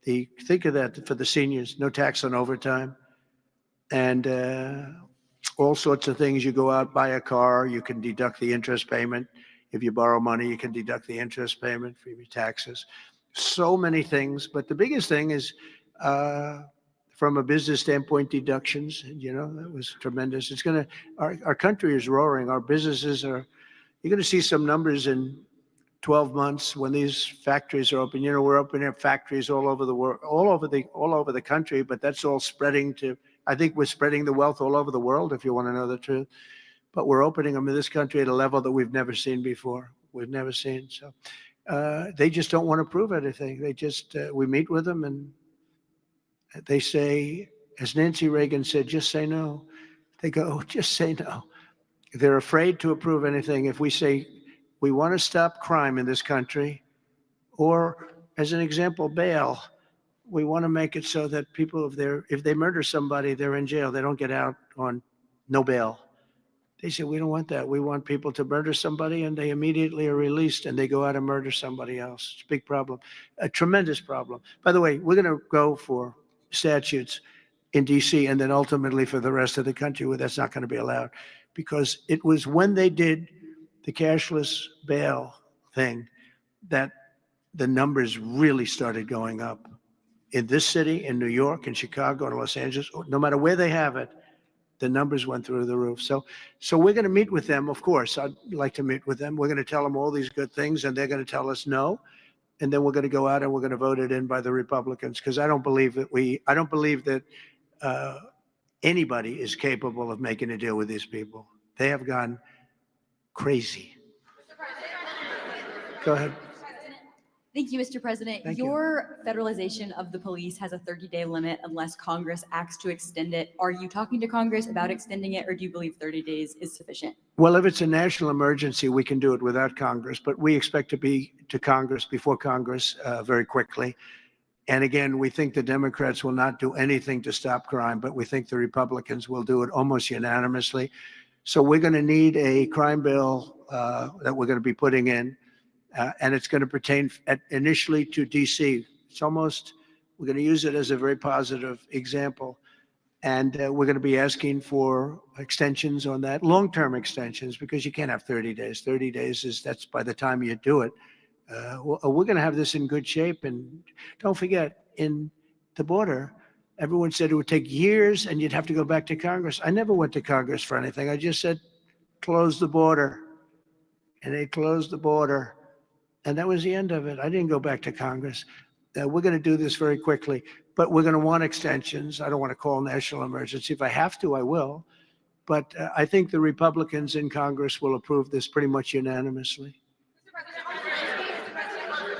Think of that for the seniors. No tax on overtime. And all sorts of things. You go out, buy a car, you can deduct the interest payment. If you borrow money, you can deduct the interest payment for your taxes. So many things, but the biggest thing is from a business standpoint, deductions. You know, that was tremendous. It's going to, our country is roaring. Our businesses are, you're going to see some numbers in 12 months when these factories are open. You know, we're opening up factories all over the world, all over the country, but that's all spreading to I think we're spreading the wealth all over the world, if you want to know the truth. But we're opening them in this country at a level that we've never seen before. We've never seen. So they just don't want to prove anything. They just, we meet with them and they say, as Nancy Reagan said, just say no. They go, oh, just say no. They're afraid to approve anything. If we say, we want to stop crime in this country, or as an example, bail, we want to make it so that people, if they murder somebody, they're in jail. They don't get out on no bail. They say, we don't want that. We want people to murder somebody and they immediately are released and they go out and murder somebody else. It's a big problem, a tremendous problem. By the way, we're going to go for statutes in DC and then ultimately for the rest of the country where that's not going to be allowed, because it was when they did the cashless bail thing that the numbers really started going up. In this city, in New York, in Chicago, in Los Angeles, no matter where they have it, the numbers went through the roof. So we're going to meet with them, of course. I'd like to meet with them. We're going to tell them all these good things, and they're going to tell us no. And then we're going to go out and we're going to vote it in by the Republicans, because I don't believe that anybody is capable of making a deal with these people. They have gone crazy. Go ahead. Thank you, Mr. President. Thank you. Your federalization of the police has a 30-day limit unless Congress acts to extend it. Are you talking to Congress about extending it, or do you believe 30 days is sufficient? Well, if it's a national emergency, we can do it without Congress, but we expect to be to Congress before Congress very quickly. And again, we think the Democrats will not do anything to stop crime, but we think the Republicans will do it almost unanimously. So we're going to need a crime bill that we're going to be putting in. And it's going to pertain initially to DC. We're going to use it as a very positive example. And we're going to be asking for extensions on that, long-term extensions, because you can't have 30 days. 30 days that's by the time you do it. We're going to have this in good shape. And don't forget, in the border, everyone said it would take years and you'd have to go back to Congress. I never went to Congress for anything. I just said, close the border. And they closed the border. And that was the end of it. I didn't go back to Congress. We're going to do this very quickly, but we're going to want extensions. I don't want to call national emergency. If I have to, I will. But I think the Republicans in Congress will approve this pretty much unanimously.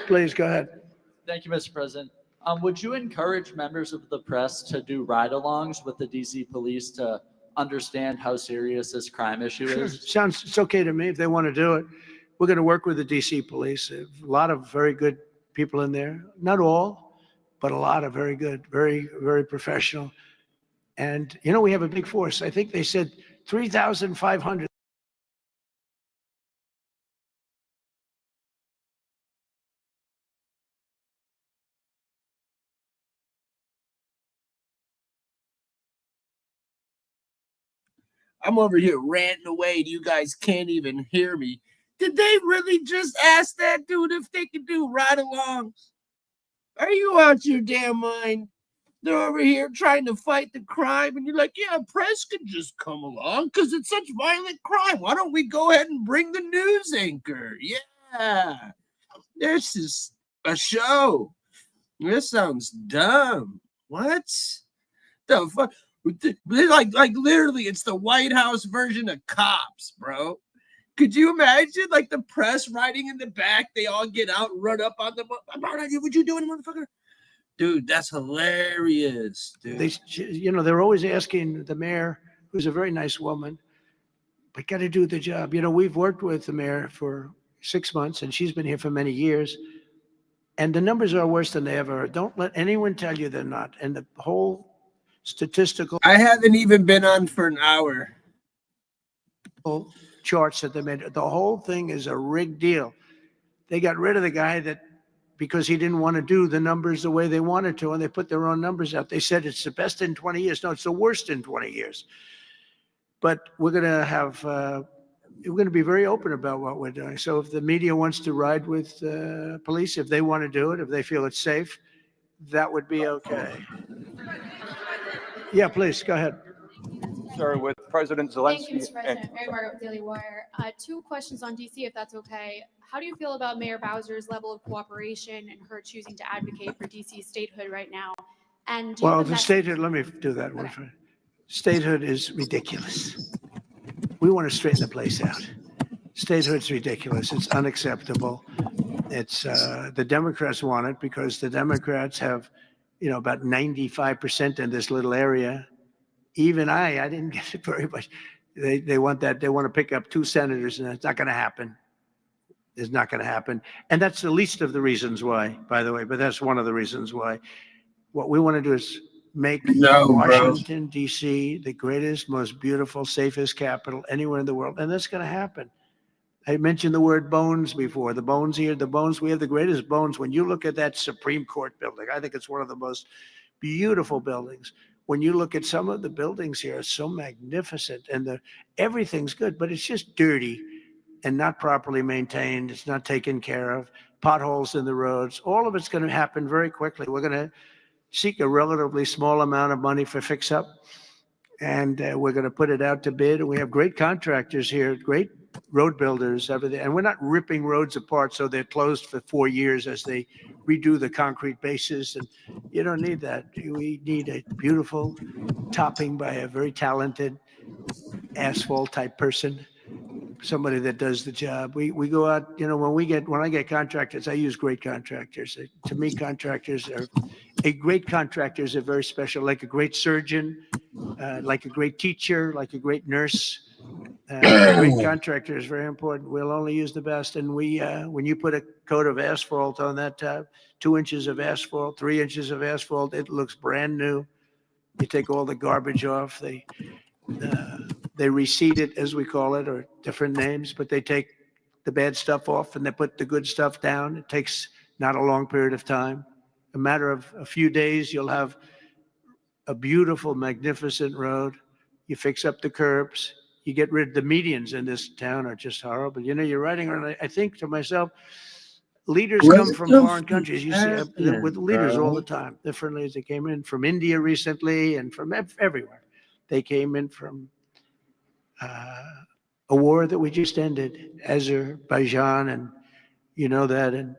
Please, go ahead. Thank you, Mr. President. Would you encourage members of the press to do ride-alongs with the DC police to understand how serious this crime issue Sure. is? It's okay to me if they want to do it. We're going to work with the DC police. A lot of very good people in there. Not all, but a lot of very good, very, very professional. And, we have a big force. I think they said 3,500. I'm over here ranting away and you guys can't even hear me. Did they really just ask that dude if they could do ride-alongs? Are you out your damn mind? They're over here trying to fight the crime, and you're like, yeah, press can just come along because it's such violent crime. Why don't we go ahead and bring the news anchor? Yeah, this is a show. This sounds dumb. What the fuck? Like literally, it's the White House version of Cops, bro. Could you imagine, like, the press riding in the back? They all get out, run up on them. What you doing, motherfucker? Dude, that's hilarious, dude. They're always asking the mayor, who's a very nice woman, but got to do the job. We've worked with the mayor for 6 months, and she's been here for many years. And the numbers are worse than they ever are. Don't let anyone tell you they're not. And the whole statistical... I haven't even been on for an hour. Charts that they made. The whole thing is a rigged deal. They got rid of the guy because he didn't want to do the numbers the way they wanted to, and they put their own numbers out. They said it's the best in 20 years. No, it's the worst in 20 years. But we're going to be very open about what we're doing. So if the media wants to ride with police, if they want to do it, if they feel it's safe, that would be okay. Yeah, please, go ahead. Sir, with President Zelensky. Thank you, Mr. President. Mary Margaret, Daily Wire. 2 questions on DC, if that's okay. How do you feel about Mayor Bowser's level of cooperation and her choosing to advocate for DC statehood right now? And Well, the statehood, let me do that one. Okay. Statehood is ridiculous. We want to straighten the place out. Statehood's ridiculous. It's unacceptable. It's the Democrats want it because the Democrats have, about 95% in this little area. Even I didn't get it very much. They want that. They want to pick up 2 senators, and it's not going to happen. It's not going to happen. And that's the least of the reasons why, by the way, but that's one of the reasons why. What we want to do is make Washington, D.C. the greatest, most beautiful, safest capital anywhere in the world. And that's going to happen. I mentioned the word bones before. The bones here, the bones, we have the greatest bones. When you look at that Supreme Court building, I think it's one of the most beautiful buildings. When you look at some of the buildings here, it's so magnificent, and everything's good, but it's just dirty and not properly maintained. It's not taken care of. Potholes in the roads. All of it's going to happen very quickly. We're going to seek a relatively small amount of money for fix-up, and we're going to put it out to bid. We have great contractors here, great road builders, everything. And we're not ripping roads apart so they're closed for 4 years as they redo the concrete bases. And you don't need that. We need a beautiful topping by a very talented asphalt type person, somebody that does the job. We go out, when I get contractors, I use great contractors. To me, a great contractor is a very special, like a great surgeon, like a great teacher, like a great nurse. A great contractor is very important. We'll only use the best. And when you put a coat of asphalt on that 2 inches of asphalt, 3 inches of asphalt, it looks brand new. You take all the garbage off. They reseed it, as we call it, or different names, but they take the bad stuff off and they put the good stuff down. It takes not a long period of time. A matter of a few days, you'll have a beautiful, magnificent road. You fix up the curbs. You get rid of the medians in this town are just horrible. You're riding around. I think to myself, leaders come from foreign countries. You see with leaders all the time. Different leaders. They came in from India recently and from everywhere. They came in from a war that we just ended, Azerbaijan, and and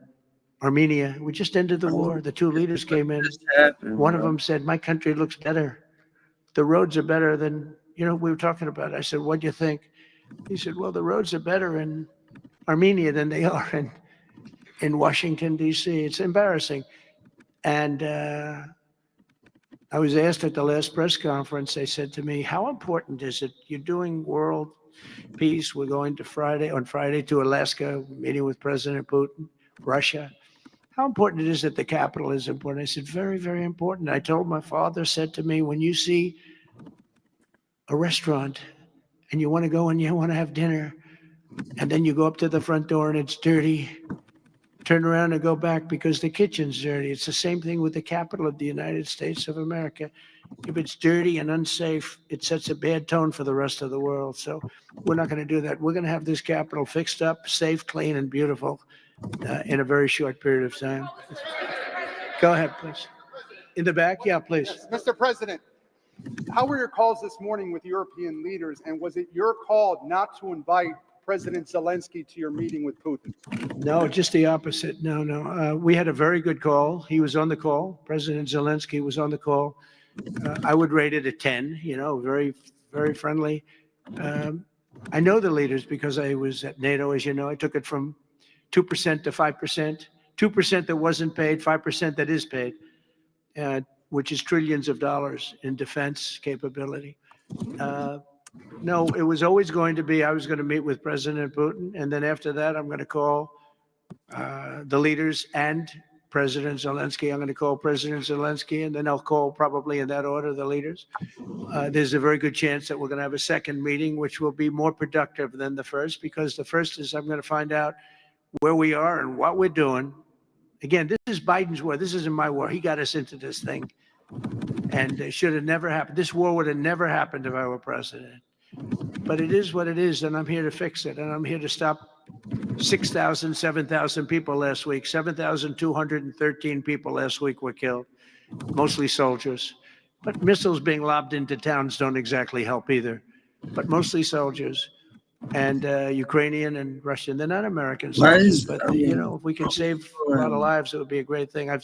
Armenia. We just ended the war. The 2 leaders came in. One of them said, "My country looks better. The roads are better than." We were talking about it. I said, "What do you think?" He said, "Well, the roads are better in Armenia than they are in Washington, D.C. It's embarrassing." And I was asked at the last press conference, they said to me, "How important is it? You're doing world peace. We're going on Friday to Alaska, meeting with President Putin, Russia. How important it is that the capital is important?" I said, "Very, very important." I told my father, said to me, "When you see a restaurant and you want to go and you want to have dinner, and then you go up to the front door and it's dirty, turn around and go back because the kitchen's dirty." It's the same thing with the capital of the United States of America. If it's dirty and unsafe, it sets a bad tone for the rest of the world. So we're not going to do that. We're going to have this capital fixed up, safe, clean, and beautiful in a very short period of time. Go ahead, please. In the back? Yeah, please. Yes, Mr. President, how were your calls this morning with European leaders, and was it your call not to invite President Zelensky to your meeting with Putin? No, just the opposite. No. We had a very good call. He was on the call. President Zelensky was on the call. I would rate it a 10, very, very friendly. I know the leaders because I was at NATO, as you know. I took it from 2% to 5%, 2% that wasn't paid, 5% that is paid, which is trillions of dollars in defense capability. No, it was always going to be, I was going to meet with President Putin, and then after that, I'm going to call the leaders and President Zelensky. I'm going to call President Zelensky, and then I'll call, probably in that order, the leaders. There's a very good chance that we're going to have a second meeting, which will be more productive than the first, because the first is I'm going to find out where we are and what we're doing. Again, this is Biden's war. This isn't my war. He got us into this thing, and it should have never happened. This war would have never happened if I were president. But it is what it is, and I'm here to fix it, and I'm here to stop 6,000, 7,000 people last week. 7,213 people last week were killed, mostly soldiers. But missiles being lobbed into towns don't exactly help either, but mostly soldiers. And Ukrainian and Russian, they're not American soldiers, but if we can save a lot of lives, it would be a great thing. I've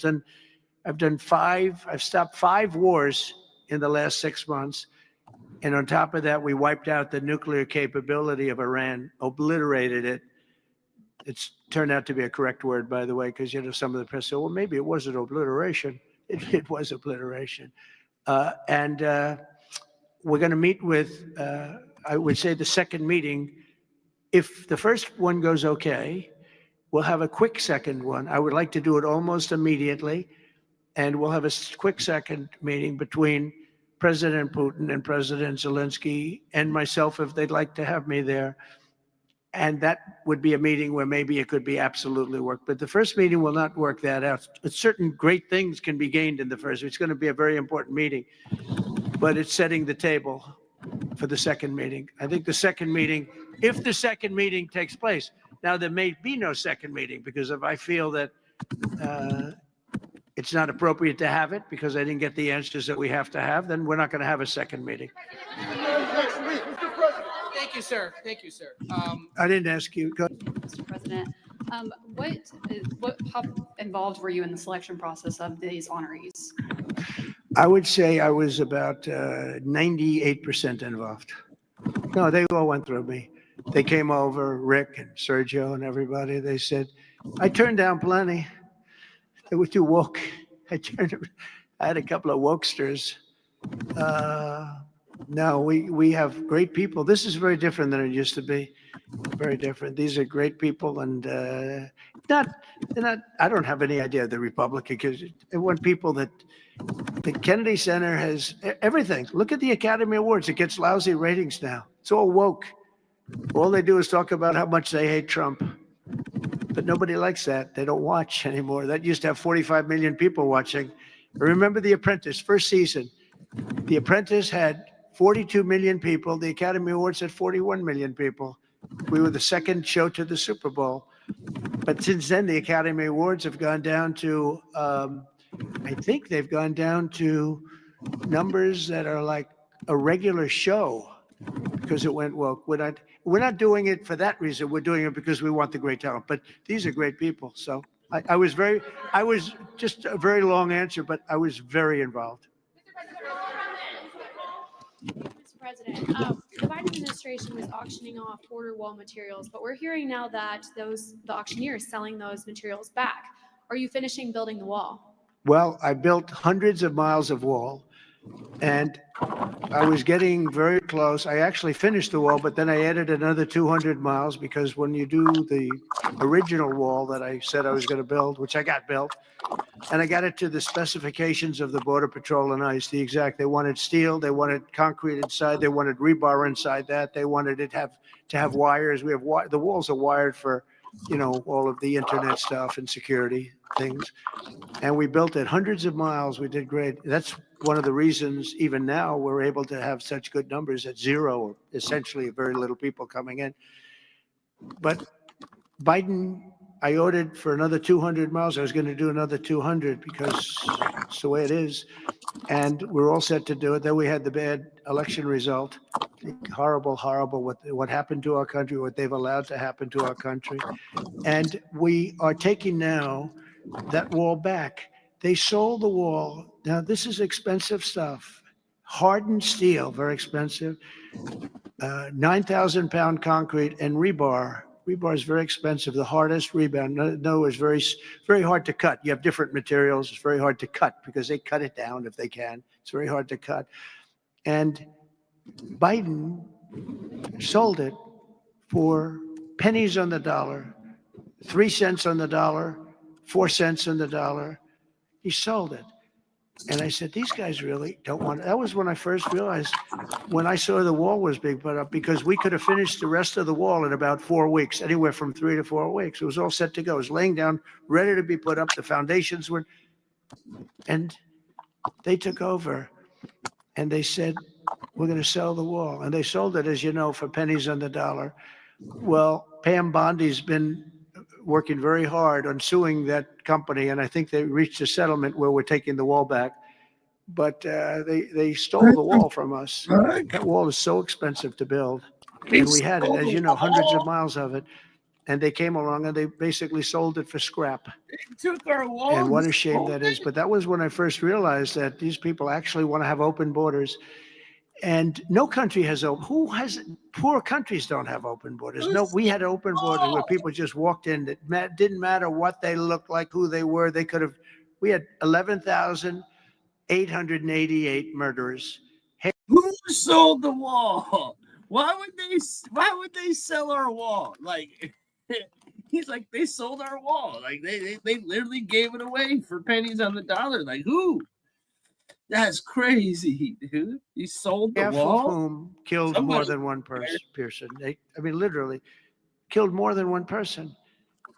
stopped 5 wars in the last 6 months. And on top of that, we wiped out the nuclear capability of Iran, obliterated it. It's turned out to be a correct word, by the way, because some of the press said, well, maybe it wasn't obliteration. It was obliteration. And we're going to meet with, I would say, the second meeting. If the first one goes okay, we'll have a quick second one. I would like to do it almost immediately. And we'll have a quick second meeting between President Putin and President Zelensky and myself, if they'd like to have me there. And that would be a meeting where maybe it could be absolutely work. But the first meeting will not work that out. Certain great things can be gained in the first. It's going to be a very important meeting. But it's setting the table for the second meeting. I think the second meeting, if the second meeting takes place, now there may be no second meeting, because if I feel that it's not appropriate to have it because I didn't get the answers that we have to have, then we're not going to have a second meeting. Thank you, sir. Thank you, sir. I didn't ask you. Go. Mr. President, how involved were you in the selection process of these honorees? I would say I was about 98% involved. No, they all went through me. They came over, Rick and Sergio and everybody. They said, I turned down plenty. They were too woke. I had a couple of wokesters. No, we have great people. This is very different than it used to be. Very different. These are great people, and they're not. I don't have any idea of the Republican, because they want people that the Kennedy Center has everything. Look at the Academy Awards. It gets lousy ratings now. It's all woke. All they do is talk about how much they hate Trump. But nobody likes that. They don't watch anymore. That used to have 45 million people watching. Remember The Apprentice, first season. The Apprentice had 42 million people. The Academy Awards had 41 million people. We were the second show to the Super Bowl. But since then, the Academy Awards have gone down to, I think they've gone down to numbers that are like a regular show, because it went woke. We're not doing it for that reason. We're doing it because we want the great talent. But these are great people. So I was just a very long answer, but I was very involved. Mr. President, the Biden administration was auctioning off border wall materials, but we're hearing now that the auctioneers selling those materials back. Are you finishing building the wall? Well, I built hundreds of miles of wall, and I was getting very close. I actually finished the wall, but then I added another 200 miles, because when you do the original wall that I said I was going to build, which I got built, and I got it to the specifications of the Border Patrol and ICE, the exact. They wanted steel, they wanted concrete inside, they wanted rebar inside that, they wanted it to have wires. We have the walls are wired for, all of the internet stuff and security things. And we built it hundreds of miles. We did great. That's one of the reasons even now we're able to have such good numbers at zero, or essentially very little people coming in. But Biden, I ordered for another 200 miles. I was going to do another 200 because it's the way it is. And we're all set to do it. Then we had the bad election result. Horrible, horrible what happened to our country, what they've allowed to happen to our country. And we are taking now that wall back. They sold the wall. Now, this is expensive stuff. Hardened steel, very expensive. 9,000 pound concrete and rebar. Rebar is very expensive. The hardest rebound. No, it's very, very hard to cut. You have different materials. It's very hard to cut because they cut it down if they can. It's very hard to cut. And Biden sold it for pennies on the dollar, 3 cents on the dollar, 4 cents on the dollar. He sold it. And I said, these guys really don't want it. That was when I first realized, when I saw the wall was being put up, because we could have finished the rest of the wall in about 4 weeks, anywhere from 3 to 4 weeks. It was all set to go. It was laying down, ready to be put up. The foundations were, and they took over and they said, we're going to sell the wall. And they sold it, as you know, for pennies on the dollar. Well, Pam Bondi's been working very hard on suing that company, and I think they reached a settlement where we're taking the wall back. But they stole the wall from us. That wall is so expensive to build, and we had it, as you know, hundreds of miles of it. And they came along and they basically sold it for scrap. Took our wall. And what a shame that is. But that was when I first realized that these people actually want to have open borders. And no country has poor countries don't have open borders. No, we had open borders where people just walked in. That didn't matter what they looked like, who they were. We had 11,888 murderers. Who sold the wall? Why would they sell our wall? Like, he's like, they sold our wall. Like they literally gave it away for pennies on the dollar. Like, who? That's crazy, dude. He sold the Half wall. of whom killed more than one person. Literally killed more than one person.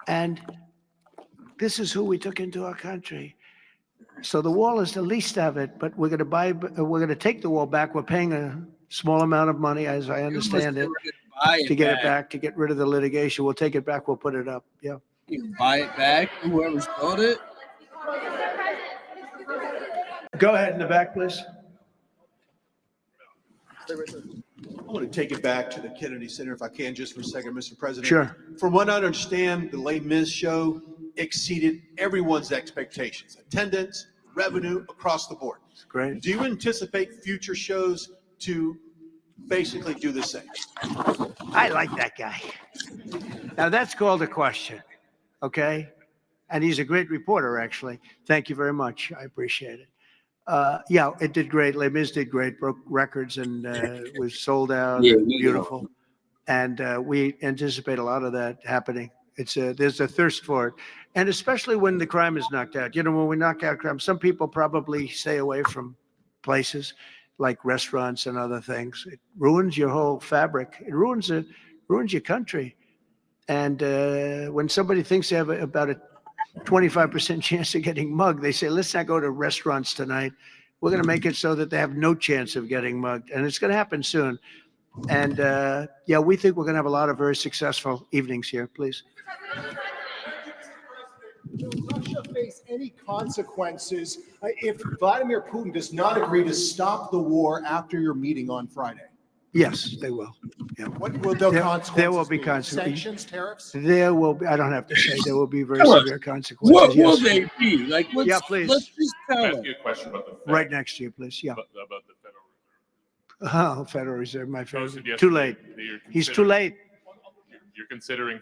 And this is who we took into our country. So the wall is the least of it, but we're going to take the wall back. We're paying a small amount of money, as I understand it, to get it back, to get rid of the litigation. We'll take it back. We'll put it up. Yeah. You can buy it back from whoever sold it. Go ahead in the back, please. I want to take it back to the Kennedy Center if I can just for a second, Mr. President. Sure. From what I understand, the Les Mis show exceeded everyone's expectations. Attendance, revenue, across the board. Great. Do you anticipate future shows to basically do the same? I like that guy. Now that's called a question, okay? And he's a great reporter, actually. Thank you very much. I appreciate it. Yeah, it did great. Les Mis did great, broke records and was sold out. Yeah, beautiful. And we anticipate a lot of that happening. There's a thirst for it. And especially when the crime is knocked out. You know, when we knock out crime, some people probably stay away from places like restaurants and other things. It ruins your whole fabric. It ruins your country. And when somebody thinks they have about a 25% chance of getting mugged, they say, let's not go to restaurants tonight. We're going to make it so that they have no chance of getting mugged. And it's going to happen soon. And yeah, we think we're going to have a lot of very successful evenings here. Please. Will Russia face any consequences if Vladimir Putin does not agree to stop the war after your meeting on Friday? Yes, they will. Yeah. What will the consequences There will be be? consequences. Sanctions, tariffs? There will be, I don't have to say, there will be very severe consequences. What will yes. they be? Like, Yeah, please. Let's just tell Can I them. ask you a question about the Fed? Right next to you, please. Yeah. About the Federal Reserve. Oh, Federal Reserve, my Posted favorite. yesterday Too late. that you're He's too considering- late. You're considering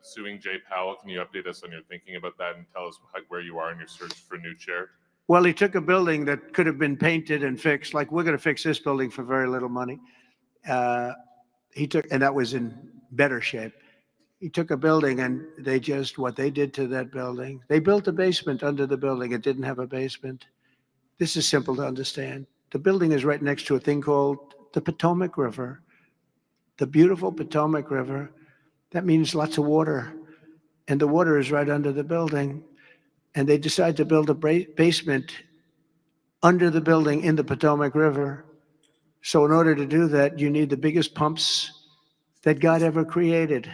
suing Jay Powell. Can you update us on your thinking about that and tell us where you are in your search for a new chair? Well, he took a building that could have been painted and fixed, like we're going to fix this building for very little money. And that was in better shape. He took a building and what they did to that building, they built a basement under the building. It didn't have a basement. This is simple to understand. The building is right next to a thing called the Potomac River, the beautiful Potomac River. That means lots of water. And the water is right under the building. And they decide to build a basement under the building in the Potomac River. So in order to do that, you need the biggest pumps that God ever created.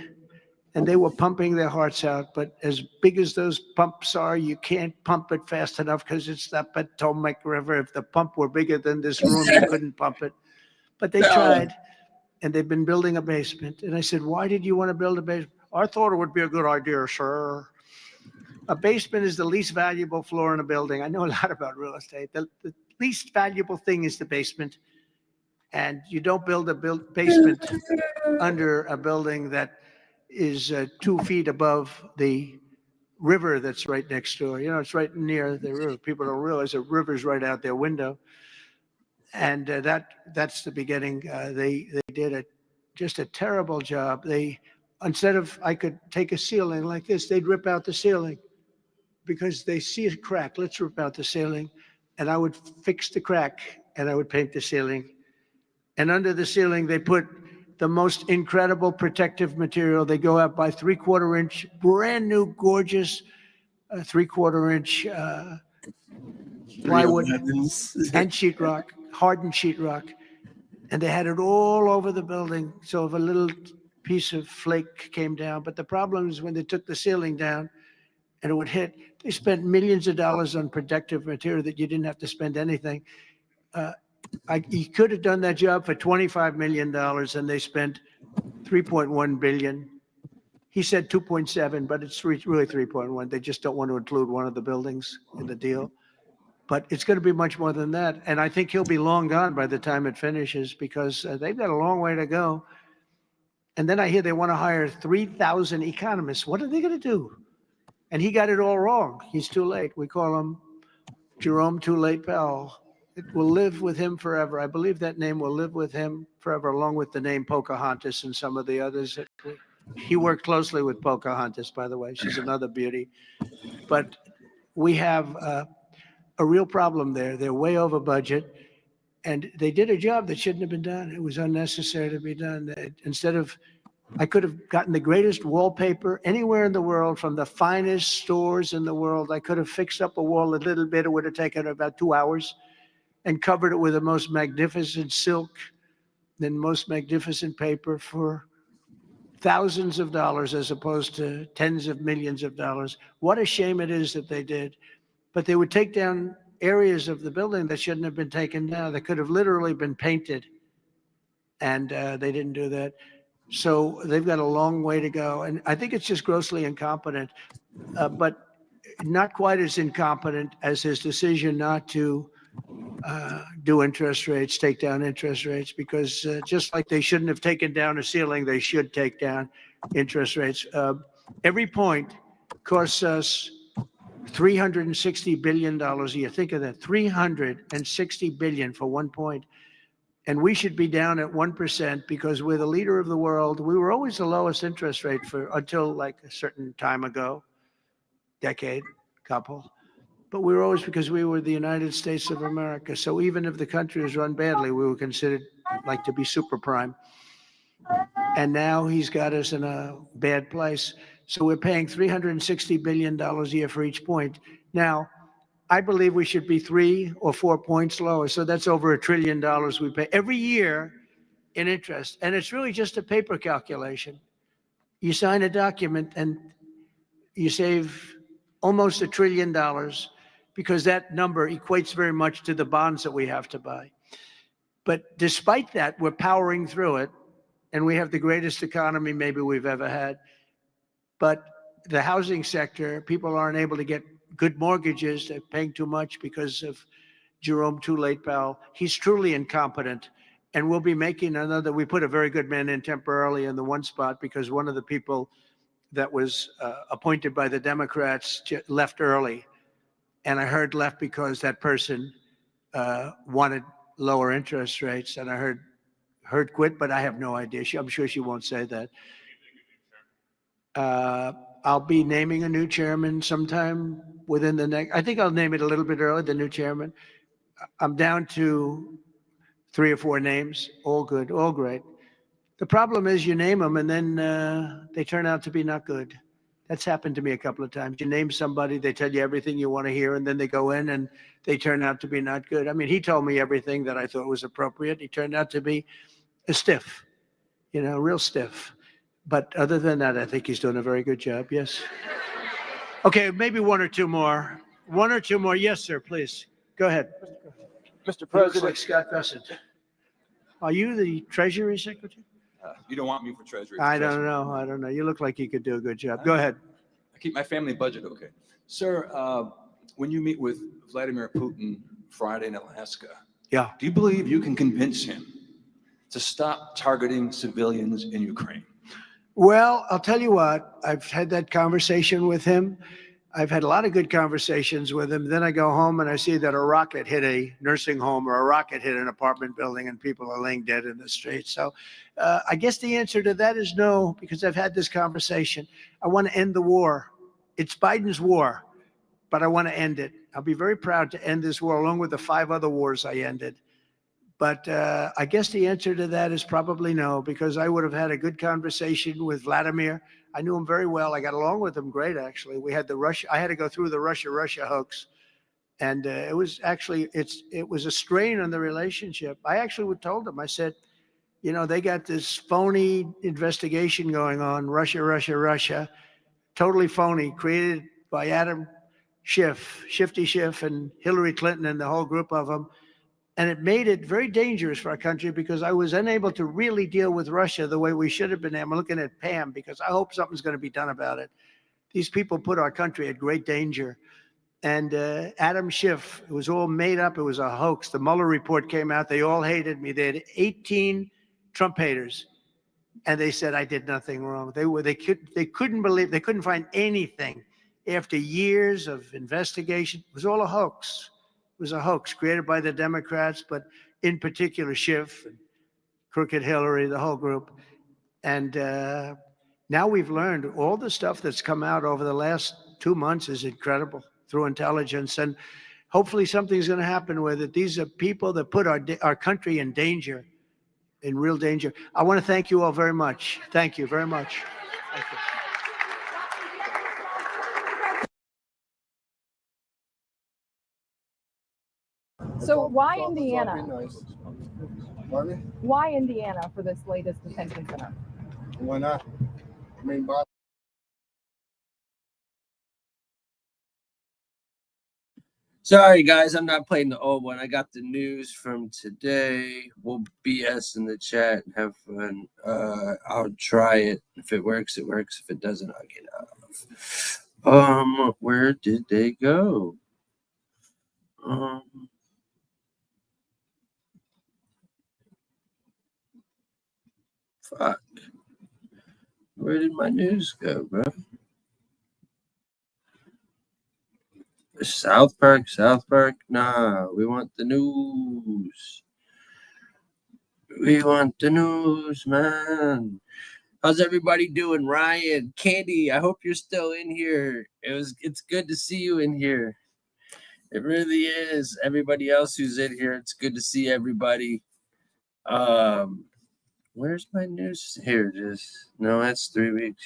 And they were pumping their hearts out. But as big as those pumps are, you can't pump it fast enough because it's the Potomac River. If the pump were bigger than this room, you couldn't pump it. But they tried. And they've been building a basement. And I said, why did you want to build a basement? I thought it would be a good idea, sir. A basement is the least valuable floor in a building. I know a lot about real estate. The least valuable thing is the basement. And you don't build a basement under a building that is 2 feet above the river that's right next door. You know, it's right near the river. People don't realize the river's right out their window. And that's the beginning. They did just a terrible job. Instead of, I could take a ceiling like this, they'd rip out the ceiling because they see a crack. Let's rip out the ceiling. And I would fix the crack and I would paint the ceiling. And under the ceiling, they put the most incredible protective material. They go out by 3/4 inch, brand new, gorgeous 3/4 inch plywood and sheetrock, hardened sheetrock. And they had it all over the building. So if a little piece of flake came down, but the problem is when they took the ceiling down and it would hit, they spent millions of dollars on protective material that you didn't have to spend anything. He could have done that job for $25 million and they spent $3.1 billion. He said 2.7, but it's really 3.1. They just don't want to include one of the buildings in the deal. But it's going to be much more than that. And I think he'll be long gone by the time it finishes because they've got a long way to go. And then I hear they want to hire 3,000 economists. What are they going to do? And he got it all wrong. He's too late. We call him Jerome Too Late Powell. It will live with him forever. I believe that name will live with him forever, along with the name Pocahontas and some of the others. He worked closely with Pocahontas, by the way. She's another beauty. But we have a real problem there. They're way over budget, and they did a job that shouldn't have been done. It was unnecessary to be done. Instead of, I could have gotten the greatest wallpaper anywhere in the world from the finest stores in the world. I could have fixed up a wall a little bit. It would have taken about 2 hours and covered it with the most magnificent silk and most magnificent paper for thousands of dollars as opposed to tens of millions of dollars. What a shame it is that they did. But they would take down areas of the building that shouldn't have been taken down. That could have literally been painted. And they didn't do that. So they've got a long way to go. And I think it's just grossly incompetent, but not quite as incompetent as his decision not to do interest rates, take down interest rates, because just like they shouldn't have taken down a ceiling, they should take down interest rates. Every point costs us $360 billion a year. Think of that, $360 billion for 1 point. And we should be down at 1% because we're the leader of the world. We were always the lowest interest rate until like a certain time ago, decade, couple. But we were always, because we were the United States of America. So even if the country was run badly, we were considered like to be super prime. And now he's got us in a bad place. So we're paying $360 billion a year for each point. Now, I believe we should be 3 or 4 points lower. So that's over $1 trillion we pay every year in interest. And it's really just a paper calculation. You sign a document and you save almost $1 trillion because that number equates very much to the bonds that we have to buy. But despite that, we're powering through it. And we have the greatest economy maybe we've ever had. But the housing sector, people aren't able to get good mortgages. They're paying too much because of Jerome Too Late Powell. He's truly incompetent. And we'll be making another, we put a very good man in temporarily in the one spot because one of the people that was appointed by the Democrats left early. And I heard left because that person wanted lower interest rates. And I heard quit, but I have no idea. I'm sure she won't say that. I'll be naming a new chairman sometime within the next, I think I'll name it a little bit early, the new chairman. I'm down to 3 or 4 names, all good, all great. The problem is you name them and then they turn out to be not good. That's happened to me a couple of times. You name somebody, they tell you everything you want to hear, and then they go in and they turn out to be not good. I mean, he told me everything that I thought was appropriate. He turned out to be a stiff, real stiff. But other than that, I think he's doing a very good job. Yes. Okay, maybe 1 or 2 more. 1 or 2 more. Yes, sir, please. Go ahead. Mr. He looks President. like Scott Bessent. Are you the Treasury Secretary? You don't want me for treasury. I don't know. You look like you could do a good job. Go ahead. I keep my family budget okay. Sir, when you meet with Vladimir Putin Friday in Alaska, yeah, do you believe you can convince him to stop targeting civilians in Ukraine? Well, I'll tell you what, I've had that conversation with him. I've had a lot of good conversations with him. Then I go home and I see that a rocket hit a nursing home or a rocket hit an apartment building and people are laying dead in the streets. So I guess the answer to that is no, because I've had this conversation. I want to end the war. It's Biden's war, but I want to end it. I'll be very proud to end this war along with the 5 other wars I ended. But I guess the answer to that is probably no, because I would have had a good conversation with Vladimir. I knew him very well. I got along with him great, actually. We had I had to go through the Russia hoax. And it was actually, it was a strain on the relationship. I actually told him, I said, they got this phony investigation going on, Russia, totally phony, created by Adam Schiff, Shifty Schiff and Hillary Clinton and the whole group of them. And it made it very dangerous for our country because I was unable to really deal with Russia the way we should have been. I'm looking at Pam because I hope something's going to be done about it. These people put our country at great danger. And Adam Schiff, it was all made up. It was a hoax. The Mueller report came out. They all hated me. They had 18 Trump haters. And they said I did nothing wrong. They couldn't believe, they couldn't find anything after years of investigation. It was all a hoax. It was a hoax created by the Democrats, but in particular Schiff, and Crooked Hillary, the whole group. And now we've learned all the stuff that's come out over the last 2 months is incredible through intelligence. And hopefully something's going to happen with it. These are people that put our country in danger, in real danger. I want to thank you all very much. Thank you very much. Thank you. So why Indiana? Why Indiana for this latest detention center? Why not? I mean, Sorry, guys, I'm not playing the old one. I got the news from today. We'll BS in the chat and have fun. I'll try it. If it works, it works. If it doesn't, I'll get out. Where did they go? Fuck. Where did my news go, bro? South Park. Nah, we want the news. We want the news, man. How's everybody doing? Ryan, Candy, I hope you're still in here. It's good to see you in here. It really is. Everybody else who's in here, it's good to see everybody. Where's my news? Here it is. No, that's 3 weeks.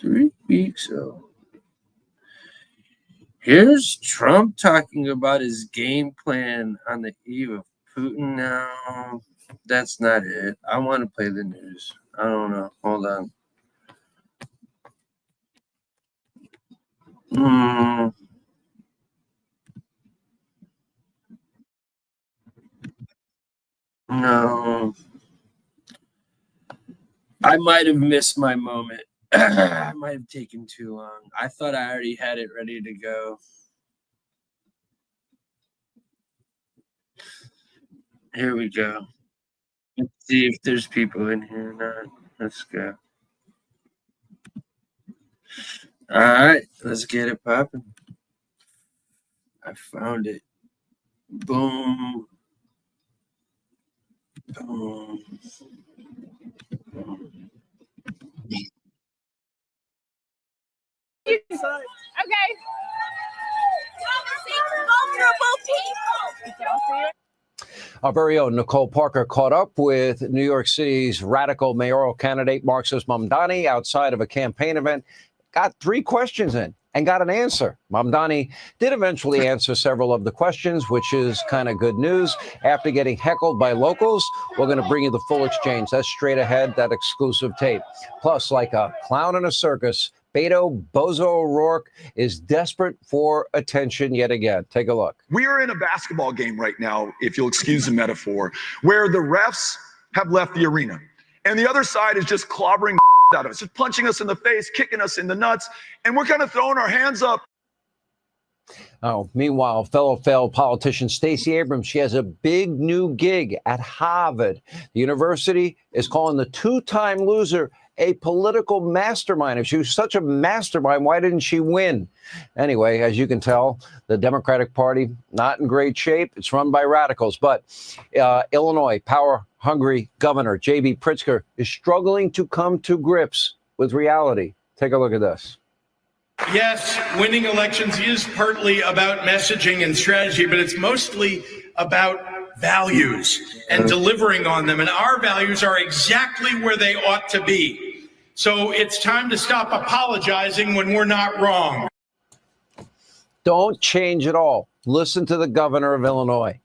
3 weeks. Oh. Here's Trump talking about his game plan on the eve of Putin. No, that's not it. I want to play the news. I don't know. Hold on. No. I might have missed my moment. I might have taken too long. I thought I already had it ready to go. Here we go. Let's see if there's people in here or not. Let's go. All right, let's get it popping. I found it. Boom. Boom. Okay. Our very own Nicole Parker caught up with New York City's radical mayoral candidate Marxist Mamdani outside of a campaign event. Got 3 questions in and got an answer. Mamdani did eventually answer several of the questions, which is kind of good news. After getting heckled by locals, we're going to bring you the full exchange. That's straight ahead, that exclusive tape. Plus, like a clown in a circus, Beto Bozo O'Rourke is desperate for attention yet again. Take a look. We are in a basketball game right now, if you'll excuse the metaphor, where the refs have left the arena. And the other side is just clobbering out of us, just punching us in the face, kicking us in the nuts, and we're kind of throwing our hands up. Oh, meanwhile, fellow failed politician Stacey Abrams, she has a big new gig at Harvard. The university is calling the 2-time loser a political mastermind. If she was such a mastermind, why didn't she win? Anyway, as you can tell, the Democratic Party, not in great shape. It's run by radicals. But Illinois power-hungry Governor J.B. Pritzker is struggling to come to grips with reality. Take a look at this. Yes, winning elections is partly about messaging and strategy, but it's mostly about values and delivering on them. And our values are exactly where they ought to be. So it's time to stop apologizing when we're not wrong. Don't change it all. Listen to the governor of Illinois.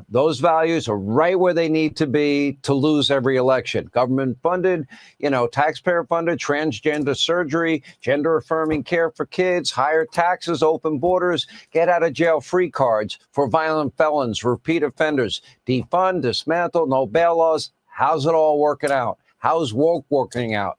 Those values are right where they need to be to lose every election. Government funded, taxpayer funded, transgender surgery, gender affirming care for kids, higher taxes, open borders, get out of jail free cards for violent felons, repeat offenders, defund, dismantle, no bail laws. How's it all working out? How's woke working out?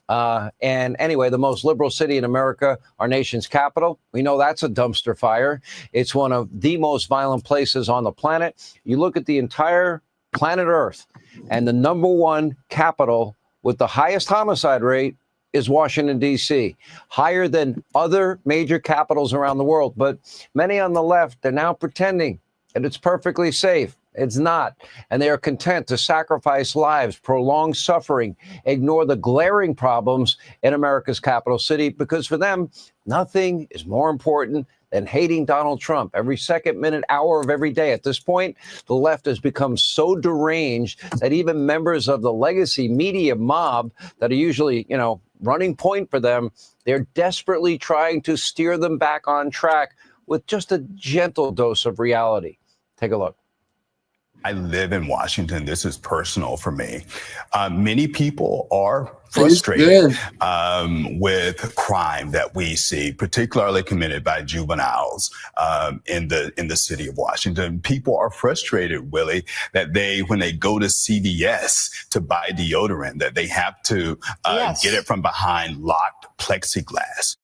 And anyway, the most liberal city in America, our nation's capital, we know that's a dumpster fire. It's one of the most violent places on the planet. You look at the entire planet Earth, and the number one capital with the highest homicide rate is Washington, D.C., higher than other major capitals around the world. But many on the left, they're now pretending that it's perfectly safe. It's not. And they are content to sacrifice lives, prolong suffering, ignore the glaring problems in America's capital city, because for them, nothing is more important than hating Donald Trump every second, minute, hour of every day. At this point, the left has become so deranged that even members of the legacy media mob that are usually, running point for them, they're desperately trying to steer them back on track with just a gentle dose of reality. Take a look. I live in Washington. This is personal for me. Many people are frustrated with crime that we see, particularly committed by juveniles in the city of Washington. People are frustrated, Willie, that when they go to CVS to buy deodorant, that they have to get it from behind locked plexiglass.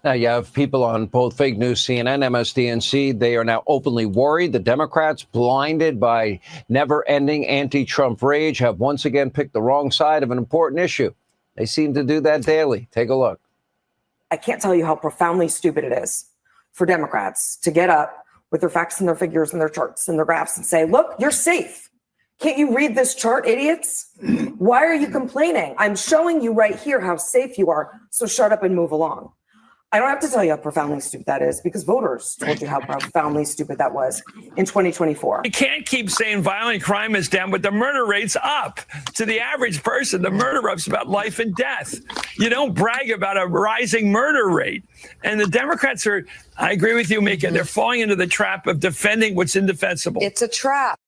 Now, you have people on both fake news, CNN, MSDNC. They are now openly worried. The Democrats, blinded by never-ending anti-Trump rage, have once again picked the wrong side of an important issue. They seem to do that daily. Take a look. I can't tell you how profoundly stupid it is for Democrats to get up with their facts and their figures and their charts and their graphs and say, look, you're safe. Can't you read this chart, idiots? Why are you complaining? I'm showing you right here how safe you are, so shut up and move along. I don't have to tell you how profoundly stupid that is, because voters told you how profoundly stupid that was in 2024. You can't keep saying violent crime is down, but the murder rate's up. To the average person, the murder rate's about life and death. You don't brag about a rising murder rate. And the Democrats I agree with you, Mika, they're falling into the trap of defending what's indefensible. It's a trap.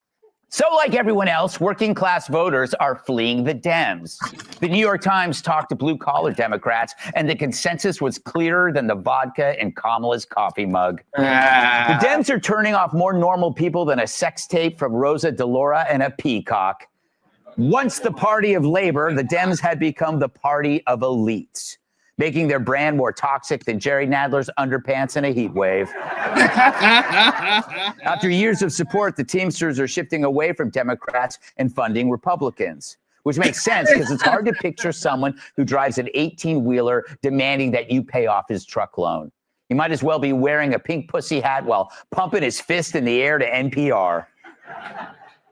So like everyone else, working class voters are fleeing the Dems. The New York Times talked to blue collar Democrats, and the consensus was clearer than the vodka in Kamala's coffee mug. The Dems are turning off more normal people than a sex tape from Rosa DeLaura and a peacock. Once the party of labor, the Dems had become the party of elites, making their brand more toxic than Jerry Nadler's underpants in a heat wave. After years of support, the Teamsters are shifting away from Democrats and funding Republicans, which makes sense because it's hard to picture someone who drives an 18-wheeler demanding that you pay off his truck loan. He might as well be wearing a pink pussy hat while pumping his fist in the air to NPR.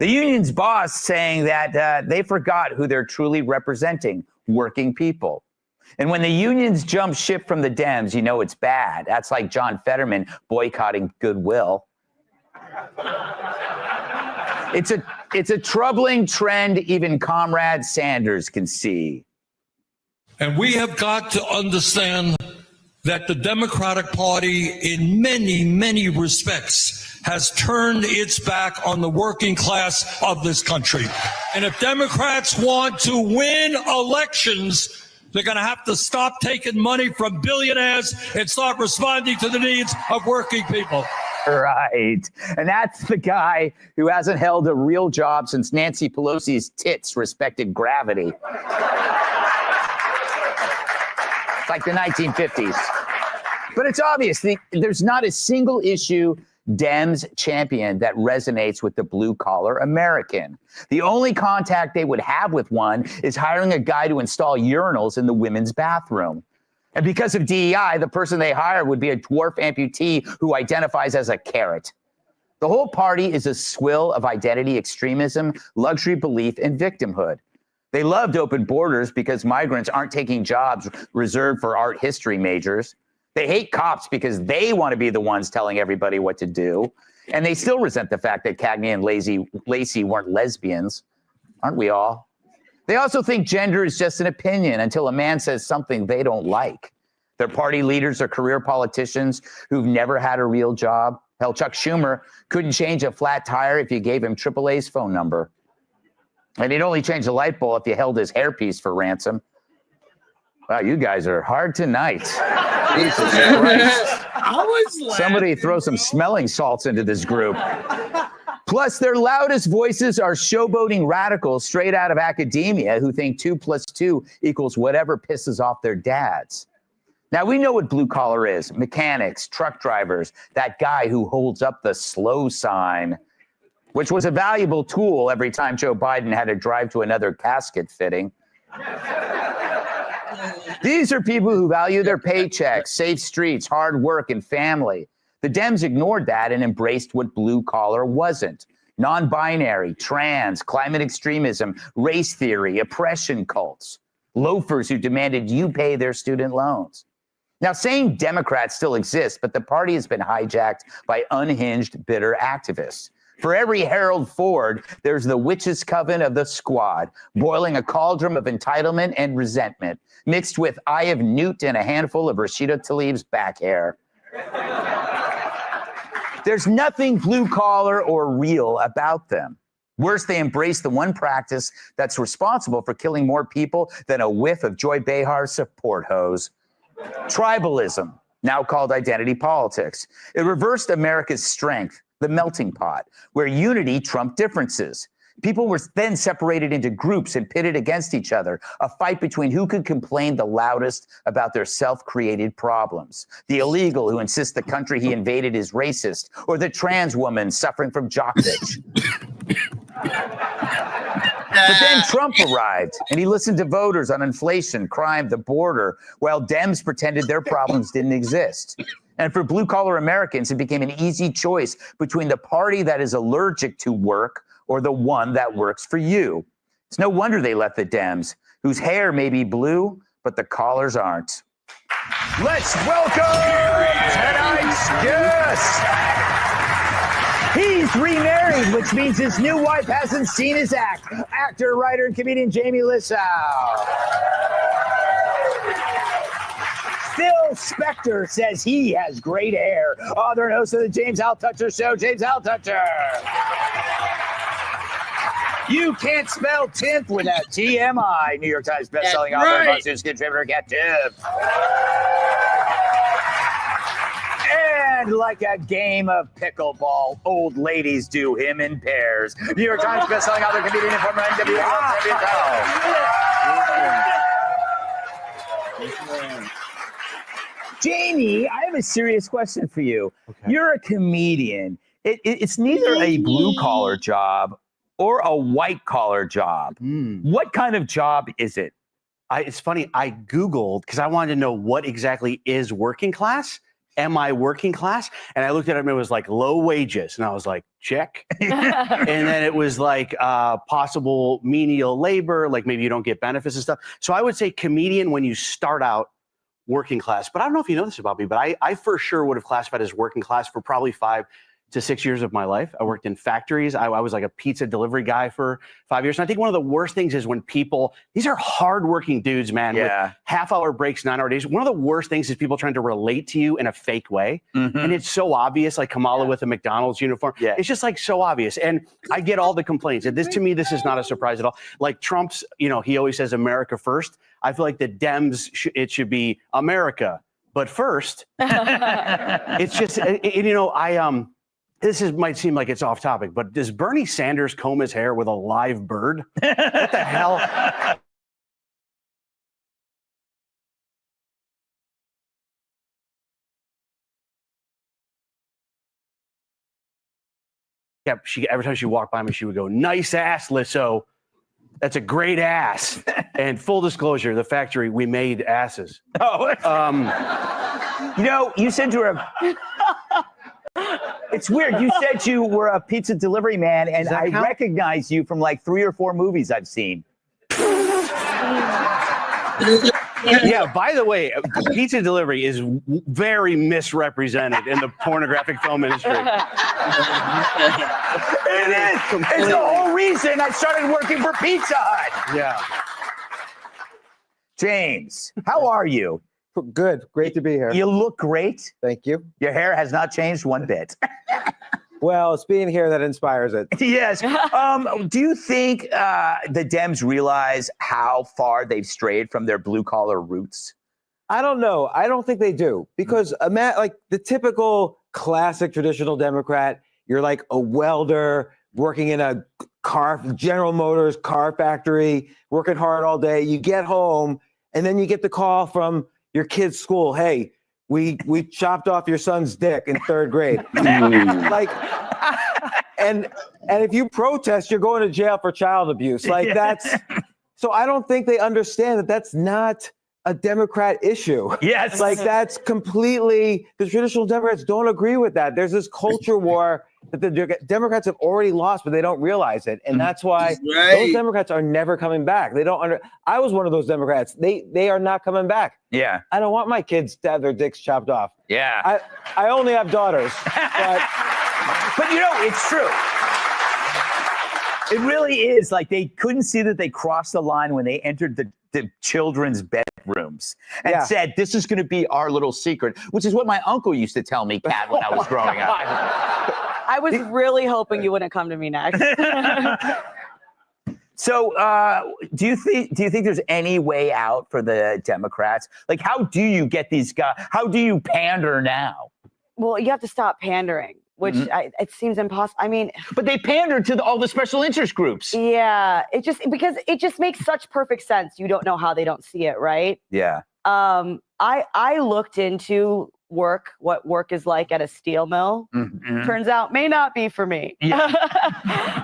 The union's boss saying that they forgot who they're truly representing, working people. And when the unions jump ship from the Dems, you know it's bad. That's like John Fetterman boycotting Goodwill. It's a troubling trend even Comrade Sanders can see. And we have got to understand that the Democratic Party, in many, many respects, has turned its back on the working class of this country. And if Democrats want to win elections, they're going to have to stop taking money from billionaires and start responding to the needs of working people. Right. And that's the guy who hasn't held a real job since Nancy Pelosi's tits respected gravity. It's like the 1950s. But it's obvious there's not a single issue Dems champion that resonates with the blue-collar American. The only contact they would have with one is hiring a guy to install urinals in the women's bathroom. And because of DEI, the person they hire would be a dwarf amputee who identifies as a carrot. The whole party is a swill of identity extremism, luxury belief, and victimhood. They loved open borders because migrants aren't taking jobs reserved for art history majors. They hate cops because they want to be the ones telling everybody what to do. And they still resent the fact that Cagney and Lacey weren't lesbians. Aren't we all? They also think gender is just an opinion until a man says something they don't like. Their party leaders are career politicians who've never had a real job. Hell, Chuck Schumer couldn't change a flat tire if you gave him AAA's phone number. And he'd only change a light bulb if you held his hairpiece for ransom. Wow, you guys are hard tonight. Jesus Christ. Somebody throw some smelling salts into this group. Plus, their loudest voices are showboating radicals straight out of academia who think 2 + 2 = whatever pisses off their dads. Now, we know what blue collar is. Mechanics, truck drivers, that guy who holds up the slow sign, which was a valuable tool every time Joe Biden had to drive to another casket fitting. These are people who value their paychecks, safe streets, hard work, and family. The Dems ignored that and embraced what blue collar wasn't. Non-binary, trans, climate extremism, race theory, oppression cults. Loafers who demanded you pay their student loans. Now, saying Democrats still exist, but the party has been hijacked by unhinged, bitter activists. For every Harold Ford, there's the witches' coven of the squad, boiling a cauldron of entitlement and resentment, mixed with Eye of Newt and a handful of Rashida Tlaib's back hair. There's nothing blue-collar or real about them. Worse, they embrace the one practice that's responsible for killing more people than a whiff of Joy Behar's support hose. Tribalism, now called identity politics. It reversed America's strength, the melting pot, where unity trumped differences. People were then separated into groups and pitted against each other, a fight between who could complain the loudest about their self-created problems. The illegal who insists the country he invaded is racist, or the trans woman suffering from jockfish. But then Trump arrived, and he listened to voters on inflation, crime, the border, while Dems pretended their problems didn't exist. And for blue-collar Americans, it became an easy choice between the party that is allergic to work or the one that works for you. It's no wonder they left the Dems, whose hair may be blue, but the collars aren't. Let's welcome tonight's guest. He's remarried, which means his new wife hasn't seen his act. Actor, writer, and comedian Jamie Lissow. Phil Spector says he has great hair. Author and host of the James Altucher Show, James Altucher. You can't spell Tiff without TMI. New York Times bestselling author, Boston contributor, Cat Tiff. And like a game of pickleball, old ladies do him in pairs. New York Times bestselling author, comedian, and former NWA champion. Jamie, I have a serious question for you. Okay. You're a comedian. It's neither a blue-collar job or a white-collar job. What kind of job is it? It's funny, I Googled, because I wanted to know what exactly is working class. Am I working class? And I looked at it and it was like low wages. And I was like, check. And then it was like possible menial labor, like maybe you don't get benefits and stuff. So I would say comedian when you start out working class. But I don't know if you know this about me, but I for sure would have classified as working class for probably 5 to 6 years of my life. I worked in factories. I was like a pizza delivery guy for 5 years. And I think one of the worst things is when people, these are hardworking dudes, man, with half-hour breaks, 9-hour days. One of the worst things is people trying to relate to you in a fake way. And it's so obvious, like Kamala with a McDonald's uniform. It's just like so obvious. And I get all the complaints. And this, to me, this is not a surprise at all. Like Trump's, you know, he always says America first. I feel like the Dems, it should be America, but first. It's just, you know, this might seem like it's off topic, but does Bernie Sanders comb his hair with a live bird? What the hell? Yeah, every time she walked by me, she would go, "Nice ass, Lissow. That's a great ass." And full disclosure, the factory, we made asses. Oh, you know, you said you were it's weird. You said you were a pizza delivery man, and I recognize you from like 3 or 4 movies I've seen. Yeah, by the way, pizza delivery is very misrepresented in the pornographic film industry. It is. It's the whole reason I started working for Pizza Hut. Yeah. James, how are you? Good. Great to be here. You look great. Thank you. Your hair has not changed one bit. Well, it's being here that inspires it. Yes. Do you think the Dems realize how far they've strayed from their blue-collar roots? I don't know. I don't think they do. Because like the typical classic traditional Democrat, you're like a welder working in a General Motors car factory, working hard all day. You get home and then you get the call from your kid's school. Hey, we chopped off your son's dick in 3rd grade. Like, and if you protest, you're going to jail for child abuse. Like so I don't think they understand that that's not a Democrat issue. Yes. Like that's completely, the traditional Democrats don't agree with that. There's this culture war that the Democrats have already lost, but they don't realize it. And that's why those Democrats are never coming back. They don't I was one of those Democrats. They are not coming back. Yeah. I don't want my kids to have their dicks chopped off. Yeah. I only have daughters. But you know, it's true. It really is. Like, they couldn't see that they crossed the line when they entered the children's bedrooms and said, this is going to be our little secret, which is what my uncle used to tell me, Kat, when I was growing up. I was really hoping you wouldn't come to me next. So do you think there's any way out for the Democrats? Like, how do you get these guys? How do you pander now? Well, you have to stop pandering, which it seems impossible. I mean, but they pander to all the special interest groups. Yeah, because it just makes such perfect sense. You don't know how they don't see it, right? Yeah. I looked into what work is like at a steel mill. Turns out may not be for me. Yeah.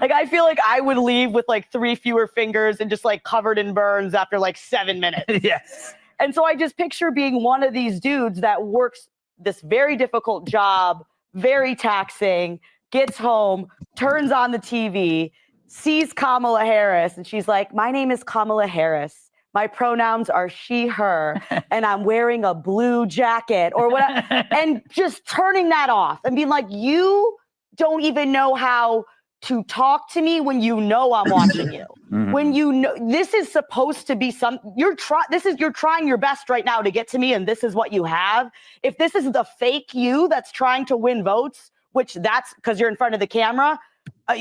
Like, I feel like I would leave with like 3 fewer fingers and just like covered in burns after like 7 minutes. Yes. And so I just picture being one of these dudes that works this very difficult job, very taxing, gets home, turns on the TV, sees Kamala Harris, and she's like, my name is Kamala Harris. My pronouns are she, her, and I'm wearing a blue jacket or whatever. And just turning that off and being like, you don't even know how to talk to me when you know I'm watching you. When you know this is supposed to be you're trying your best right now to get to me, and this is what you have. If this is the fake you that's trying to win votes, which that's because you're in front of the camera,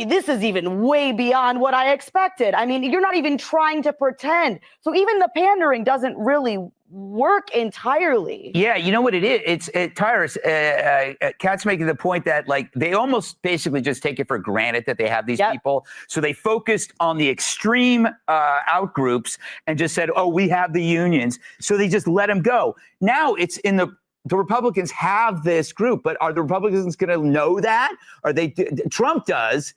this is even way beyond what I expected. I mean, you're not even trying to pretend. So even the pandering doesn't really work entirely. Yeah, you know what it is? Tyrus, Kat's making the point that, like, they almost basically just take it for granted that they have these people. So they focused on the extreme out groups and just said, oh, we have the unions. So they just let them go. Now it's in the Republicans have this group, but are the Republicans going to know that? Trump does.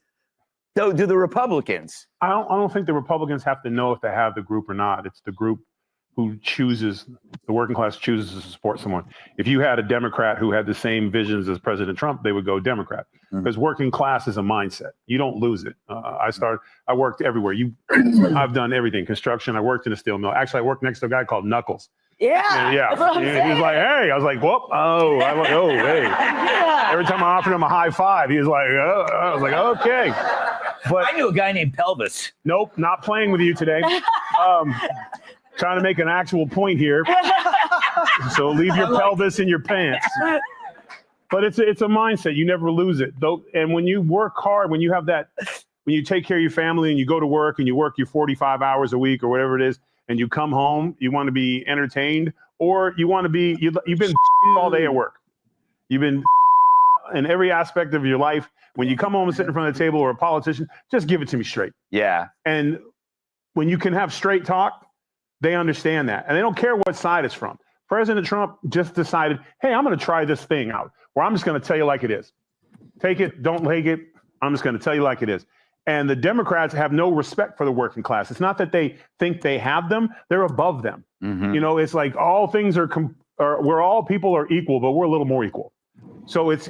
So do the Republicans? I don't think the Republicans have to know if they have the group or not. It's the group who chooses, the working class chooses to support someone. If you had a Democrat who had the same visions as President Trump, they would go Democrat. Because working class is a mindset. You don't lose it. I worked everywhere. I've done everything. Construction, I worked in a steel mill. Actually, I worked next to a guy called Knuckles. Yeah. Yeah. He was like, hey. I was like, whoop. Oh, hey. Yeah. Every time I offered him a high five, he was like, oh. I was like, okay. But I knew a guy named Pelvis. Nope, not playing with you today. Trying to make an actual point here. So leave your pelvis in your pants. But it's a mindset. You never lose it. And when you work hard, when you take care of your family and you go to work and you work your 45 hours a week or whatever it is, and you come home, you want to be entertained, or you want to be, you've been all day at work. You've been in every aspect of your life. When you come home and sit in front of the table or a politician, just give it to me straight. Yeah. And when you can have straight talk, they understand that. And they don't care what side it's from. President Trump just decided, hey, I'm going to try this thing out where I'm just going to tell you like it is. Take it, don't take it. I'm just going to tell you like it is. And the Democrats have no respect for the working class. It's not that they think they have them. They're above them. You know, it's like all things we're all people are equal, but we're a little more equal. So it's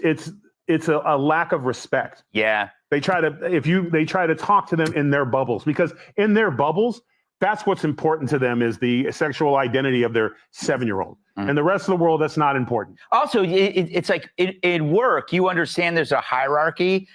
a lack of respect. Yeah. They try to talk to them in their bubbles, because in their bubbles, that's what's important to them, is the sexual identity of their 7-year-old. And the rest of the world, that's not important. Also, it's like in work, you understand there's a hierarchy,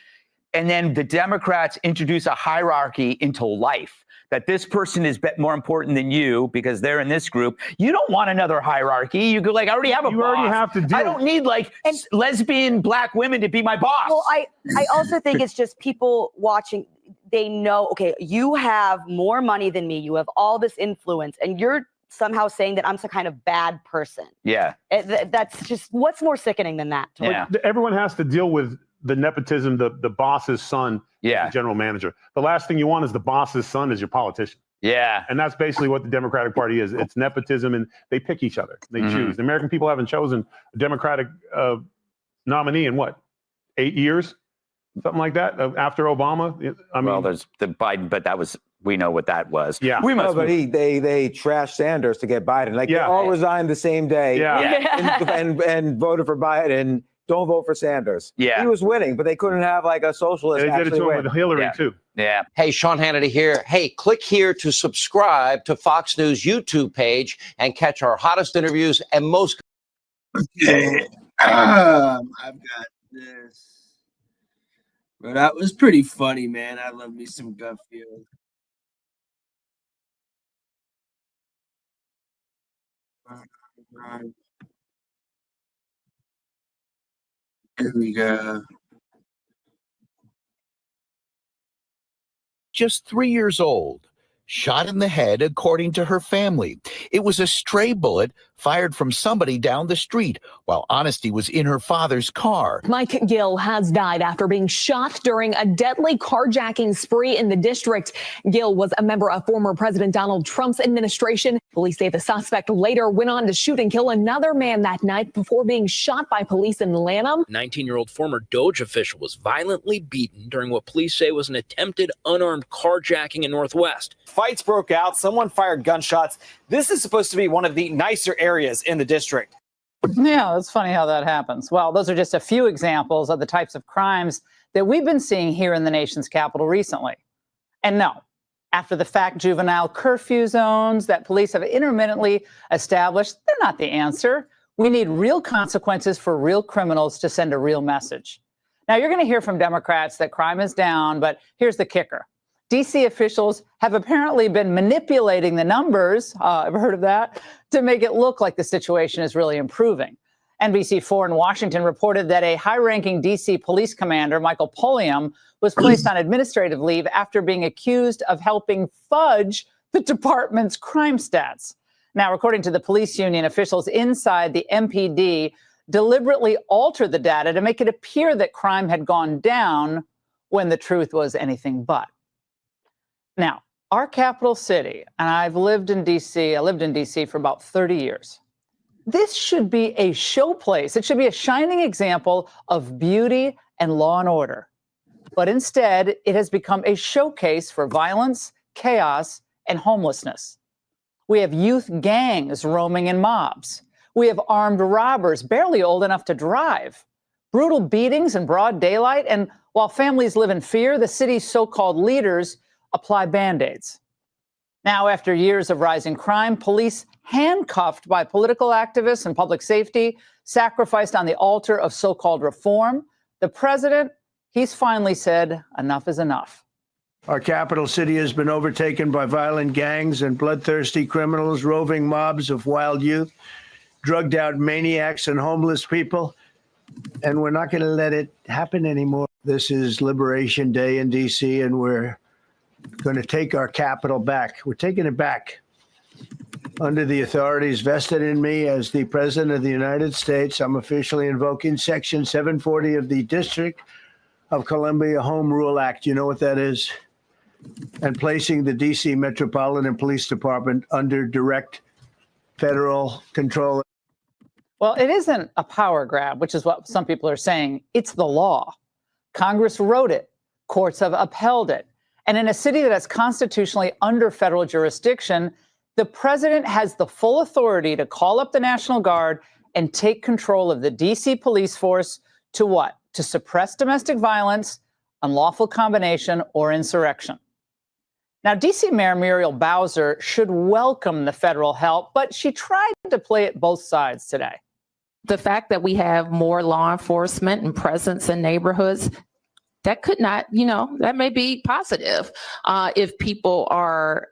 and then the Democrats introduce a hierarchy into life, that this person is more important than you because they're in this group. You don't want another hierarchy. You go like, I already have a boss. You already have to deal. I don't need like lesbian black women to be my boss. Well, I also think it's just people watching. They know, okay, you have more money than me. You have all this influence, and you're somehow saying that I'm some kind of bad person. Yeah. That's just, what's more sickening than that? Yeah. Everyone has to deal with the nepotism, the boss's son, yeah, the general manager. The last thing you want is the boss's son as your politician. Yeah. And that's basically what the Democratic Party is. It's nepotism, and they pick each other. They choose. The American people haven't chosen a Democratic nominee in what, 8 years? Something like that after Obama. I mean, well, there's the Biden, but that was, we know what that was. Yeah. We must. No, but they trashed Sanders to get Biden. Like they all resigned the same day. And voted for Biden. Don't vote for Sanders. Yeah. He was winning, but they couldn't have like a socialist. They did it to him with Hillary too. Yeah. Hey, Sean Hannity here. Hey, click here to subscribe to Fox News YouTube page and catch our hottest interviews and most. I've got this. But that was pretty funny, man. I love me some Gutfield. Here we go. Just 3 years old, shot in the head, according to her family. It was a stray bullet fired from somebody down the street while Honesty was in her father's car. Mike Gill has died after being shot during a deadly carjacking spree in the district. Gill was a member of former President Donald Trump's administration. Police say the suspect later went on to shoot and kill another man that night before being shot by police in Lanham. 19-year-old former Doge official was violently beaten during what police say was an attempted unarmed carjacking in Northwest. Fights broke out. Someone fired gunshots. This is supposed to be one of the nicer areas in the district. Yeah, it's funny how that happens. Well, those are just a few examples of the types of crimes that we've been seeing here in the nation's capital recently. And no, after the fact juvenile curfew zones that police have intermittently established, they're not the answer. We need real consequences for real criminals to send a real message. Now, you're going to hear from Democrats that crime is down, but here's the kicker. D.C. officials have apparently been manipulating the numbers, ever heard of that, to make it look like the situation is really improving. NBC4 in Washington reported that a high-ranking D.C. police commander, Michael Pulliam, was placed on administrative leave after being accused of helping fudge the department's crime stats. Now, according to the police union, officials inside the MPD deliberately altered the data to make it appear that crime had gone down when the truth was anything but. Now, our capital city, and I've lived in D.C., I lived in D.C. for about 30 years. This should be a show place. It should be a shining example of beauty and law and order. But instead, it has become a showcase for violence, chaos, and homelessness. We have youth gangs roaming in mobs. We have armed robbers barely old enough to drive. Brutal beatings in broad daylight. And while families live in fear, the city's so-called leaders apply Band-Aids. Now, after years of rising crime, police handcuffed by political activists and public safety, sacrificed on the altar of so-called reform. The president, he's finally said enough is enough. Our capital city has been overtaken by violent gangs and bloodthirsty criminals, roving mobs of wild youth, drugged out maniacs and homeless people. And we're not going to let it happen anymore. This is Liberation Day in D.C., and we're going to take our capital back. We're taking it back under the authorities vested in me as the President of the United States. I'm officially invoking Section 740 of the District of Columbia Home Rule Act. You know what that is? And placing the D.C. Metropolitan Police Department under direct federal control. Well, it isn't a power grab, which is what some people are saying. It's the law. Congress wrote it. Courts have upheld it. And in a city that is constitutionally under federal jurisdiction, the president has the full authority to call up the National Guard and take control of the D.C. police force to what? To suppress domestic violence, unlawful combination, or insurrection. Now, D.C. Mayor Muriel Bowser should welcome the federal help, but she tried to play it both sides today. The fact that we have more law enforcement and presence in neighborhoods, that could not, that may be positive if people are,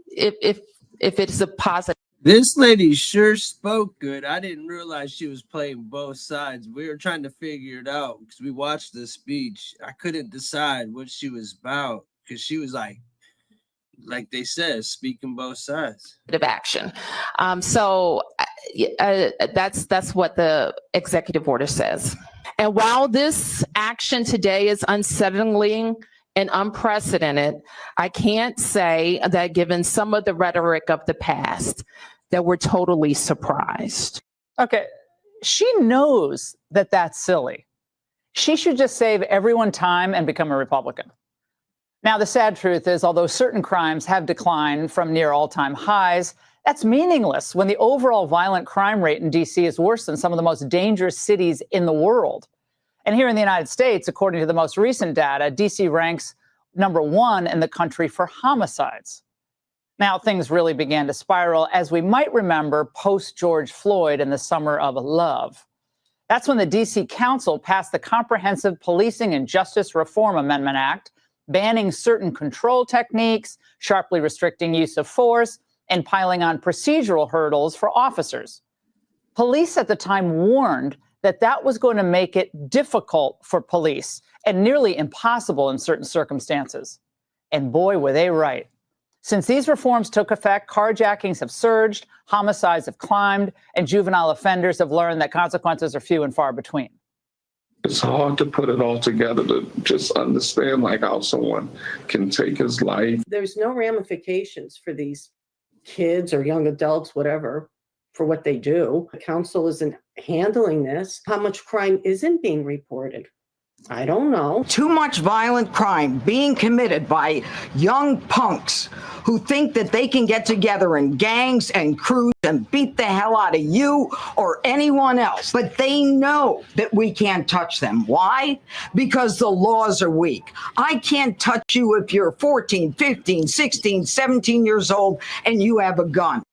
if it's a positive. This lady sure spoke good. I didn't realize she was playing both sides. We were trying to figure it out because we watched the speech. I couldn't decide what she was about because she was like they said, speaking both sides. Of action. So that's what the executive order says. And while this action today is unsettling and unprecedented, I can't say that given some of the rhetoric of the past, that we're totally surprised. Okay, she knows that that's silly. She should just save everyone time and become a Republican. Now, the sad truth is, although certain crimes have declined from near all-time highs, that's meaningless when the overall violent crime rate in D.C. is worse than some of the most dangerous cities in the world. And here in the United States, according to the most recent data, D.C. ranks #1 in the country for homicides. Now, things really began to spiral, as we might remember, post-George Floyd in the summer of love. That's when the D.C. Council passed the Comprehensive Policing and Justice Reform Amendment Act, banning certain control techniques, sharply restricting use of force, and piling on procedural hurdles for officers. Police at the time warned that that was going to make it difficult for police and nearly impossible in certain circumstances. And boy, were they right. Since these reforms took effect, carjackings have surged, homicides have climbed, and juvenile offenders have learned that consequences are few and far between. It's hard to put it all together to just understand like how someone can take his life. There's no ramifications for these kids or young adults, whatever, for what they do. The council isn't handling this. How much crime isn't being reported? I don't know. Too much violent crime being committed by young punks who think that they can get together in gangs and crews and beat the hell out of you or anyone else. But they know that we can't touch them. Why? Because the laws are weak. I can't touch you if you're 14, 15, 16, 17 years old and you have a gun.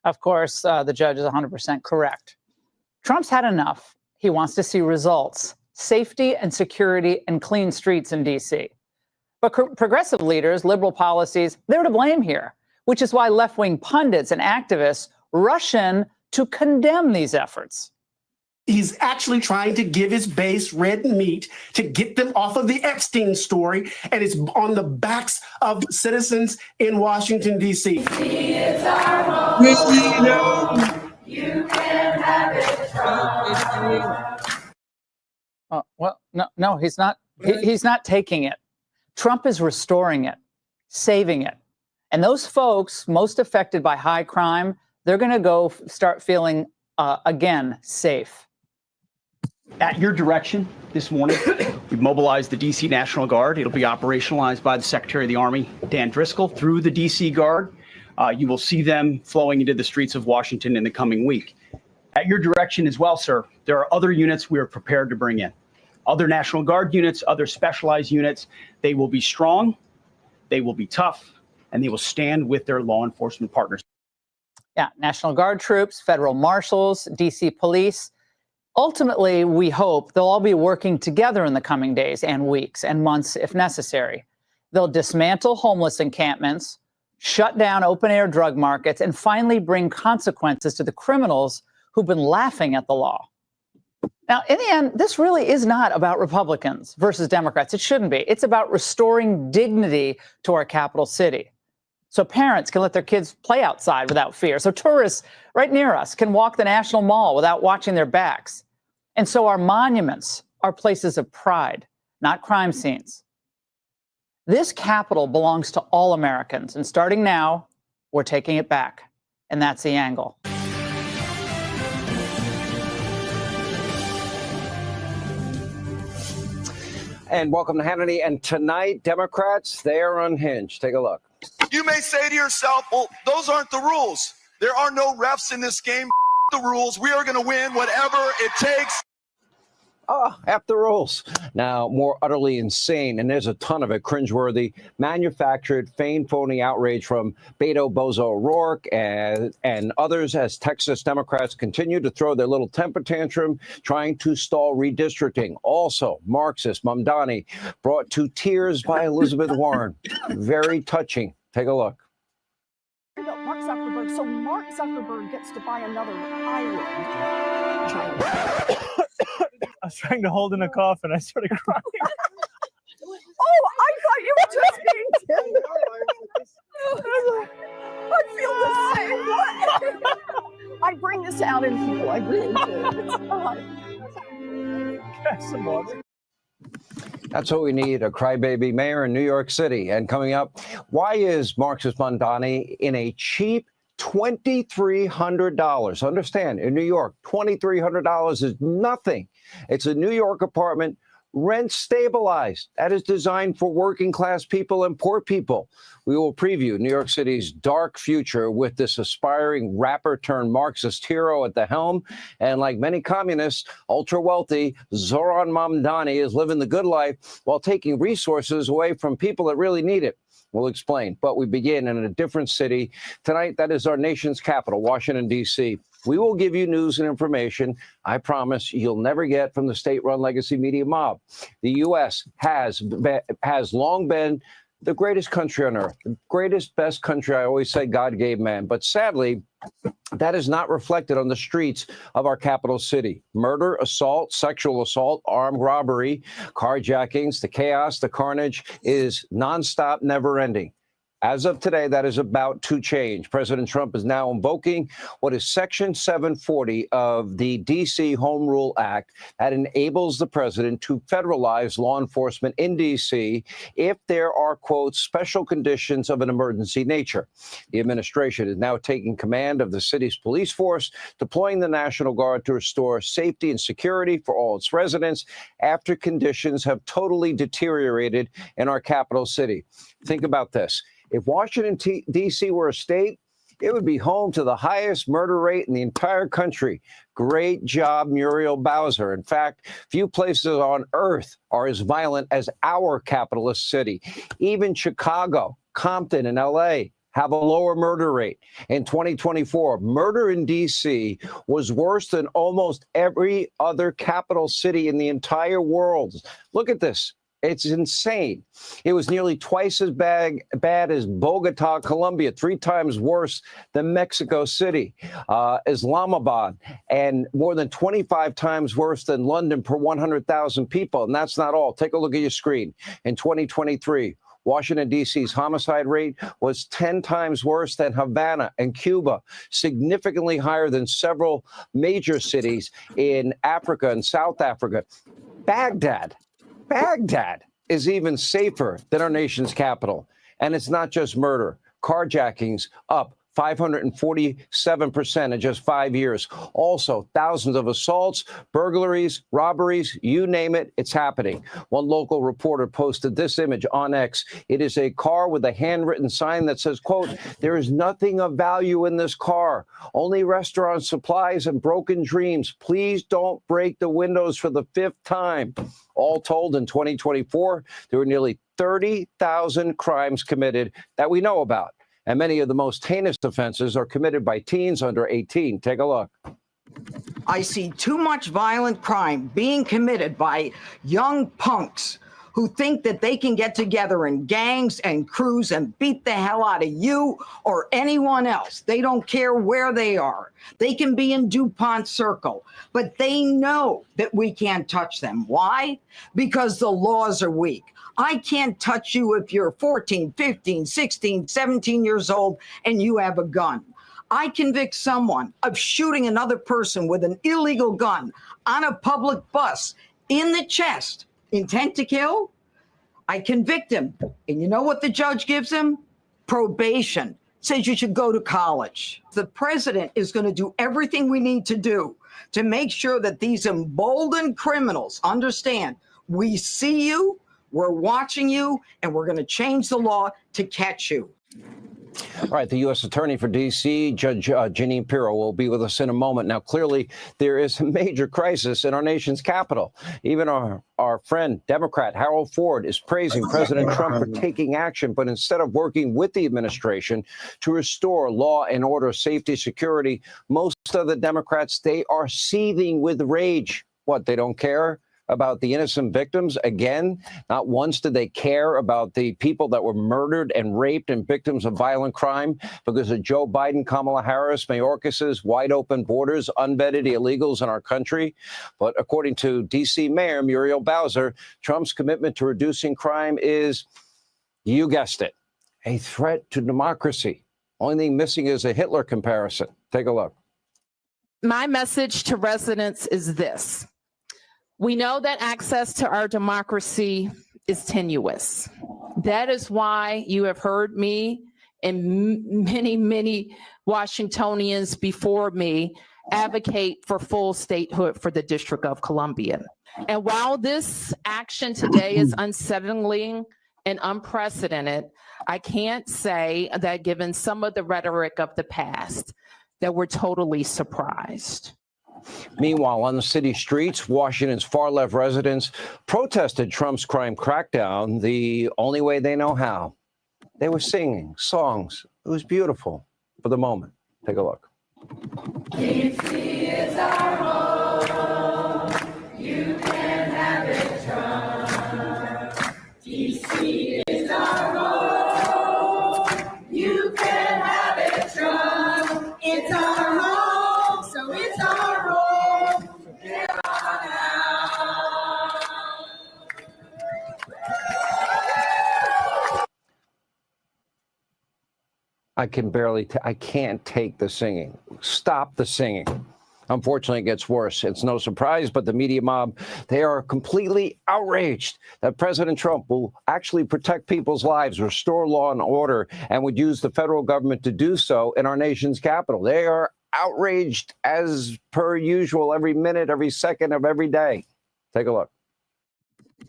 Of course, the judge is 100% correct. Trump's had enough. He wants to see results. Safety and security and clean streets in D.C. But progressive leaders, liberal policies, they're to blame here, which is why left-wing pundits and activists rush in to condemn these efforts. He's actually trying to give his base red meat to get them off of the Epstein story, and it's on the backs of citizens in Washington, D.C. You can have it from. Well, no, he's not. He's not taking it. Trump is restoring it, saving it. And those folks most affected by high crime, they're going to go start feeling, again, safe. At your direction this morning, we've mobilized the D.C. National Guard. It'll be operationalized by the Secretary of the Army, Dan Driscoll, through the D.C. Guard. You will see them flowing into the streets of Washington in the coming week. At your direction as well, sir, there are other units we are prepared to bring in. Other National Guard units, other specialized units. They will be strong, they will be tough, and they will stand with their law enforcement partners. Yeah, National Guard troops, federal marshals, D.C. police. Ultimately, we hope they'll all be working together in the coming days and weeks and months if necessary. They'll dismantle homeless encampments, shut down open-air drug markets, and finally bring consequences to the criminals who've been laughing at the law. Now, in the end, this really is not about Republicans versus Democrats. It shouldn't be. It's about restoring dignity to our capital city, so parents can let their kids play outside without fear, so tourists right near us can walk the National Mall without watching their backs, and so our monuments are places of pride, not crime scenes. This capital belongs to all Americans, and starting now, we're taking it back, and that's the angle. And welcome to Hannity. And tonight, Democrats, they are unhinged. Take a look. You may say to yourself, well, those aren't the rules. There are no refs in this game. The rules. We are going to win whatever it takes. F the rules. Now, more utterly insane, and there's a ton of it, cringeworthy, manufactured, feigned, phony outrage from Beto Bozo O'Rourke and others as Texas Democrats continue to throw their little temper tantrum, trying to stall redistricting. Also, Marxist Mamdani brought to tears by Elizabeth Warren. Very touching. Take a look. Mark Zuckerberg. So Mark Zuckerberg gets to buy another island. I was trying to hold in a cough and I started crying. Oh, I thought you were just being tender. I feel the same. I bring this out in people. I really do. It's fine. That's what we need, a crybaby mayor in New York City. And coming up, why is Marxist Mondani in a cheap $2,300? Understand, in New York, $2,300 is nothing. It's a New York apartment, rent stabilized. That is designed for working class people and poor people. We will preview New York City's dark future with this aspiring rapper turned Marxist hero at the helm. And like many communists, ultra wealthy Zoran Mamdani is living the good life while taking resources away from people that really need it. We'll explain. But we begin in a different city. Tonight, that is our nation's capital, Washington, D.C. We will give you news and information, I promise, you'll never get from the state-run legacy media mob. The U.S. has long been the greatest country on earth, the greatest, best country. I always say God gave man. But sadly, that is not reflected on the streets of our capital city. Murder, assault, sexual assault, armed robbery, carjackings, the chaos, the carnage is nonstop, never ending. As of today, that is about to change. President Trump is now invoking what is Section 740 of the D.C. Home Rule Act that enables the president to federalize law enforcement in D.C. if there are, quote, special conditions of an emergency nature. The administration is now taking command of the city's police force, deploying the National Guard to restore safety and security for all its residents after conditions have totally deteriorated in our capital city. Think about this. If Washington, D.C. were a state, it would be home to the highest murder rate in the entire country. Great job, Muriel Bowser. In fact, few places on earth are as violent as our capitalist city. Even Chicago, Compton, and L.A. have a lower murder rate. In 2024, murder in D.C. was worse than almost every other capital city in the entire world. Look at this. It's insane. It was nearly twice as bad as Bogota, Colombia, 3 times worse than Mexico City, Islamabad, and more than 25 times worse than London per 100,000 people. And that's not all. Take a look at your screen. In 2023, Washington, D.C.'s homicide rate was 10 times worse than Havana and Cuba, significantly higher than several major cities in Africa and South Africa. Baghdad is even safer than our nation's capital. And it's not just murder. Carjackings up 547% in just 5 years. Also, thousands of assaults, burglaries, robberies, you name it, it's happening. One local reporter posted this image on X. It is a car with a handwritten sign that says, quote, "There is nothing of value in this car. Only restaurant supplies and broken dreams. Please don't break the windows for the 5th time." All told, in 2024, there were nearly 30,000 crimes committed that we know about. And many of the most heinous offenses are committed by teens under 18. Take a look. I see too much violent crime being committed by young punks who think that they can get together in gangs and crews and beat the hell out of you or anyone else. They don't care where they are. They can be in DuPont Circle, but they know that we can't touch them. Why? Because the laws are weak. I can't touch you if you're 14, 15, 16, 17 years old and you have a gun. I convict someone of shooting another person with an illegal gun on a public bus in the chest, intent to kill. I convict him. And you know what the judge gives him? Probation. Says you should go to college. The president is going to do everything we need to do to make sure that these emboldened criminals understand we see you, we're watching you, and we're going to change the law to catch you. All right, the U.S. Attorney for D.C., Judge Jeanine Pirro, will be with us in a moment. Now, clearly, there is a major crisis in our nation's capital. Even our friend, Democrat Harold Ford, is praising President Trump for taking action, but instead of working with the administration to restore law and order, safety, security, most of the Democrats, they are seething with rage. What, they don't care about the innocent victims? Again, not once did they care about the people that were murdered and raped and victims of violent crime because of Joe Biden, Kamala Harris, Mayorkas's wide open borders, unvetted illegals in our country. But according to D.C. Mayor Muriel Bowser, Trump's commitment to reducing crime is, you guessed it, a threat to democracy. Only thing missing is a Hitler comparison. Take a look. My message to residents is this. We know that access to our democracy is tenuous. That is why you have heard me and many Washingtonians before me advocate for full statehood for the District of Columbia. And while this action today is unsettling and unprecedented, I can't say that given some of the rhetoric of the past, that we're totally surprised. Meanwhile, on the city streets, Washington's far-left residents protested Trump's crime crackdown the only way they know how. They were singing songs. It was beautiful for the moment. Take a look. DC is our home. You can have it, Trump. DC is our home. You can have it, Trump. It's our home, so it's our home. Get on out. I can't take the singing. Stop the singing. Unfortunately, it gets worse. It's no surprise, but the media mob, they are completely outraged that President Trump will actually protect people's lives, restore law and order, and would use the federal government to do so in our nation's capital. They are outraged as per usual every minute, every second of every day. Take a look.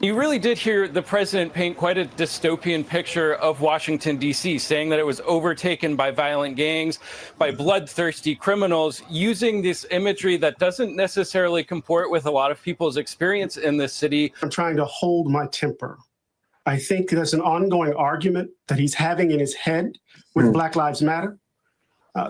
You really did hear the president paint quite a dystopian picture of Washington, D.C., saying that it was overtaken by violent gangs, by bloodthirsty criminals, using this imagery that doesn't necessarily comport with a lot of people's experience in this city. I'm trying to hold my temper. I think there's an ongoing argument that he's having in his head with Black Lives Matter.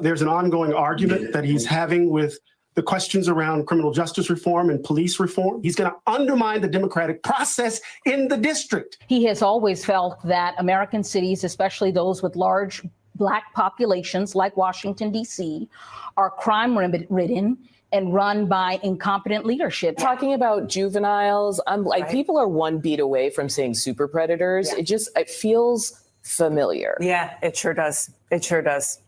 There's an ongoing argument that he's having with the questions around criminal justice reform and police reform. He's going to undermine the democratic process in the district. He has always felt that American cities, especially those with large Black populations like Washington, D.C., are crime-ridden and run by incompetent leadership. Talking about juveniles, people are one beat away from saying super predators. Yeah. It feels familiar. Yeah, it sure does. It sure does.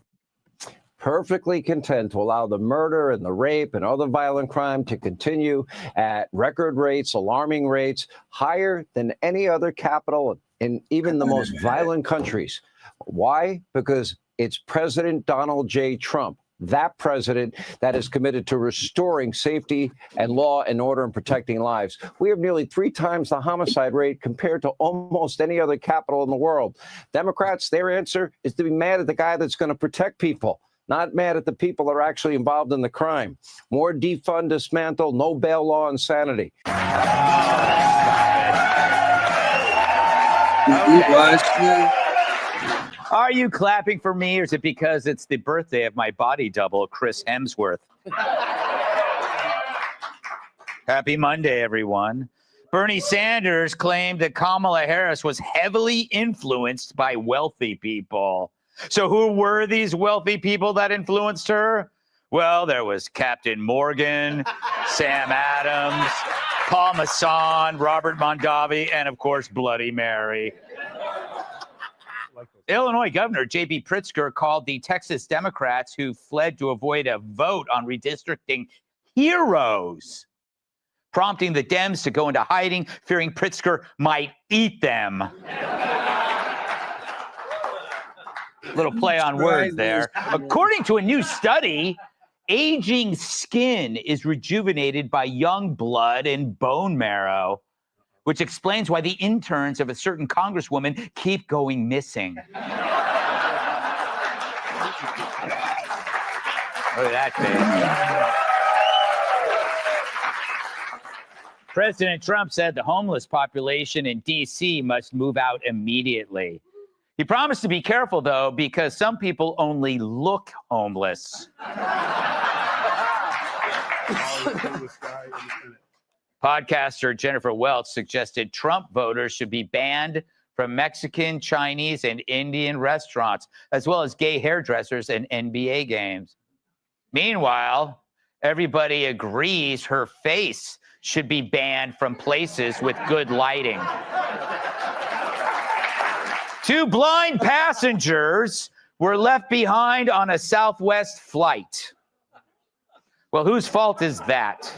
Perfectly content to allow the murder and the rape and other violent crime to continue at record rates, alarming rates, higher than any other capital in even the most violent countries. Why? Because it's President Donald J. Trump, that president that is committed to restoring safety and law and order and protecting lives. We have nearly 3 times the homicide rate compared to almost any other capital in the world. Democrats, their answer is to be mad at the guy that's going to protect people, not mad at the people that are actually involved in the crime. More defund, dismantle, no bail law, insanity. Are you clapping for me, or is it because it's the birthday of my body double, Chris Hemsworth? Happy Monday, everyone. Bernie Sanders claimed that Kamala Harris was heavily influenced by wealthy people. So who were these wealthy people that influenced her? Well, there was Captain Morgan, Sam Adams, Paul Masson, Robert Mondavi, and of course, Bloody Mary. Illinois Governor J.B. Pritzker called the Texas Democrats who fled to avoid a vote on redistricting heroes, prompting the Dems to go into hiding, fearing Pritzker might eat them. Little play on words there. According to a new study, aging skin is rejuvenated by young blood and bone marrow, which explains why the interns of a certain congresswoman keep going missing. Look at that face. President Trump said the homeless population in D.C. must move out immediately. He promised to be careful, though, because some people only look homeless. Podcaster Jennifer Welch suggested Trump voters should be banned from Mexican, Chinese, and Indian restaurants, as well as gay hairdressers and NBA games. Meanwhile, everybody agrees her face should be banned from places with good lighting. 2 blind passengers were left behind on a Southwest flight. Well, whose fault is that?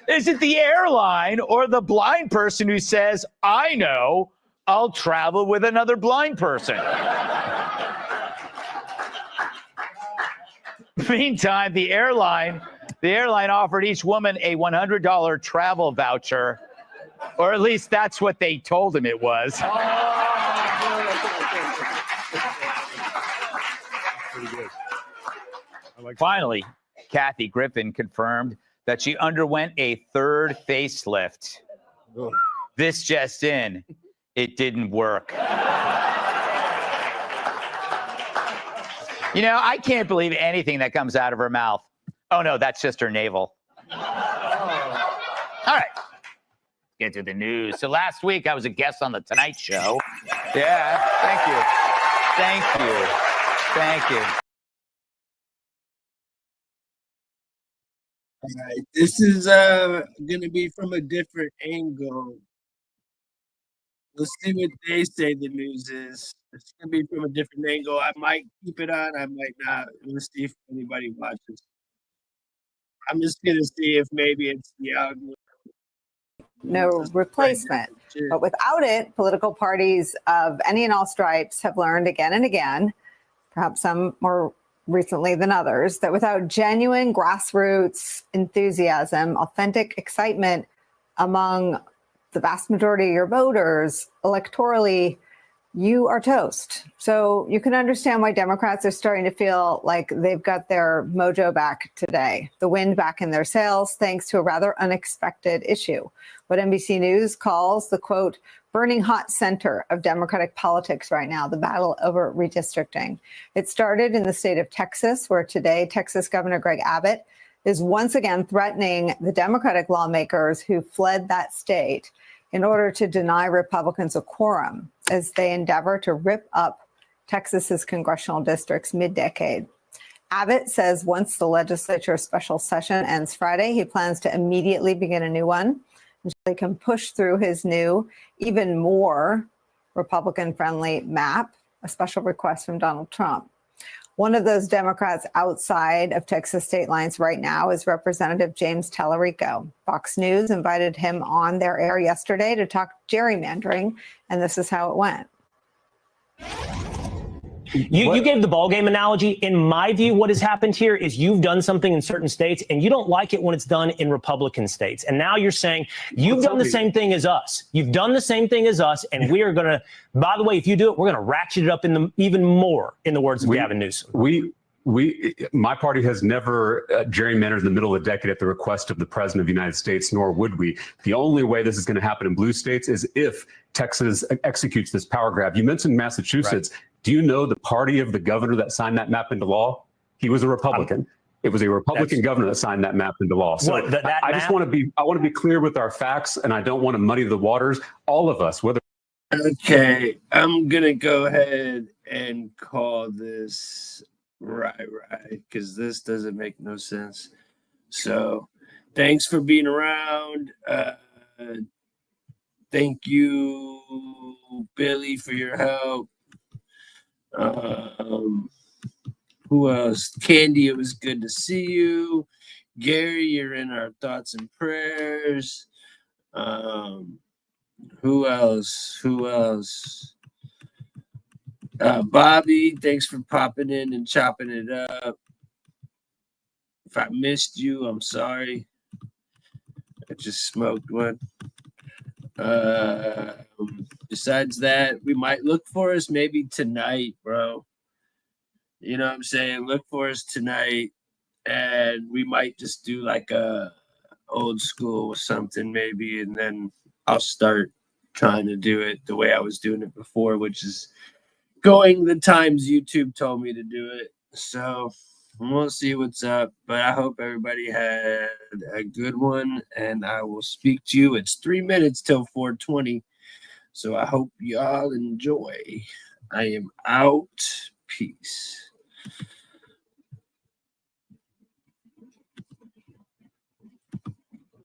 Is it the airline or the blind person who says, I know, I'll travel with another blind person? Meantime, the airline offered each woman a $100 travel voucher, or at least that's what they told him it was. Finally, Kathy Griffin confirmed that she underwent a third facelift. This just in, it didn't work. You know, I can't believe anything that comes out of her mouth. Oh no, that's just her navel. All right, get to the news. So last week I was a guest on the Tonight Show. Yeah, thank you. All right, this is going to be from a different angle. Let's see what they say the news is. It's going to be from a different angle. I might keep it on, I might not. Let's see if anybody watches. I'm just going to see if maybe it's the algorithm. No replacement. But without it, political parties of any and all stripes have learned again and again, perhaps some more recently than others, that without genuine grassroots enthusiasm, authentic excitement among the vast majority of your voters electorally, you are toast. So you can understand why Democrats are starting to feel like they've got their mojo back today, the wind back in their sails, thanks to a rather unexpected issue. What NBC News calls the, quote, burning hot center of Democratic politics right now, the battle over redistricting. It started in the state of Texas, where today Texas Governor Greg Abbott is once again threatening the Democratic lawmakers who fled that state in order to deny Republicans a quorum as they endeavor to rip up Texas's congressional districts mid-decade. Abbott says once the legislature's special session ends Friday, he plans to immediately begin a new one until he can push through his new, even more Republican-friendly map, a special request from Donald Trump. One of those Democrats outside of Texas state lines right now is Representative James Tallarico. Fox News invited him on their air yesterday to talk gerrymandering, and this is how it went. You gave the ball game analogy. In my view, what has happened here is you've done something in certain states and you don't like it when it's done in Republican states. And now you're saying you've done the same thing as us. You've done the same thing as us. And we are going to, by the way, if you do it, we're going to ratchet it up even more, in the words of Gavin Newsom. My party has never gerrymandered in the middle of the decade at the request of the president of the United States, nor would we. The only way this is going to happen in blue states is if Texas executes this power grab. You mentioned Massachusetts. Right. Do you know the party of the governor that signed that map into law? He was a Republican. It was a Republican governor that signed that map into law. So I just want to be clear with our facts, and I don't want to muddy the waters. All of us, whether. Okay, I'm gonna go ahead and call this right, because this doesn't make no sense. So, thanks for being around. Thank you, Billy, for your help. Who else? Candy, it was good to see you. Gary, you're in our thoughts and prayers. Who else? Bobby, thanks for popping in and chopping it up. If I missed you, I'm sorry. I just smoked one. Besides that, we might look for us maybe tonight, bro. You know what I'm saying? Look for us tonight, and we might just do like a old school or something maybe, and then I'll start trying to do it the way I was doing it before, which is going the times YouTube told me to do it. So we'll see what's up, but I hope everybody had a good one, and I will speak to you. It's 3 minutes till 4:20, so I hope y'all enjoy. I am out. Peace.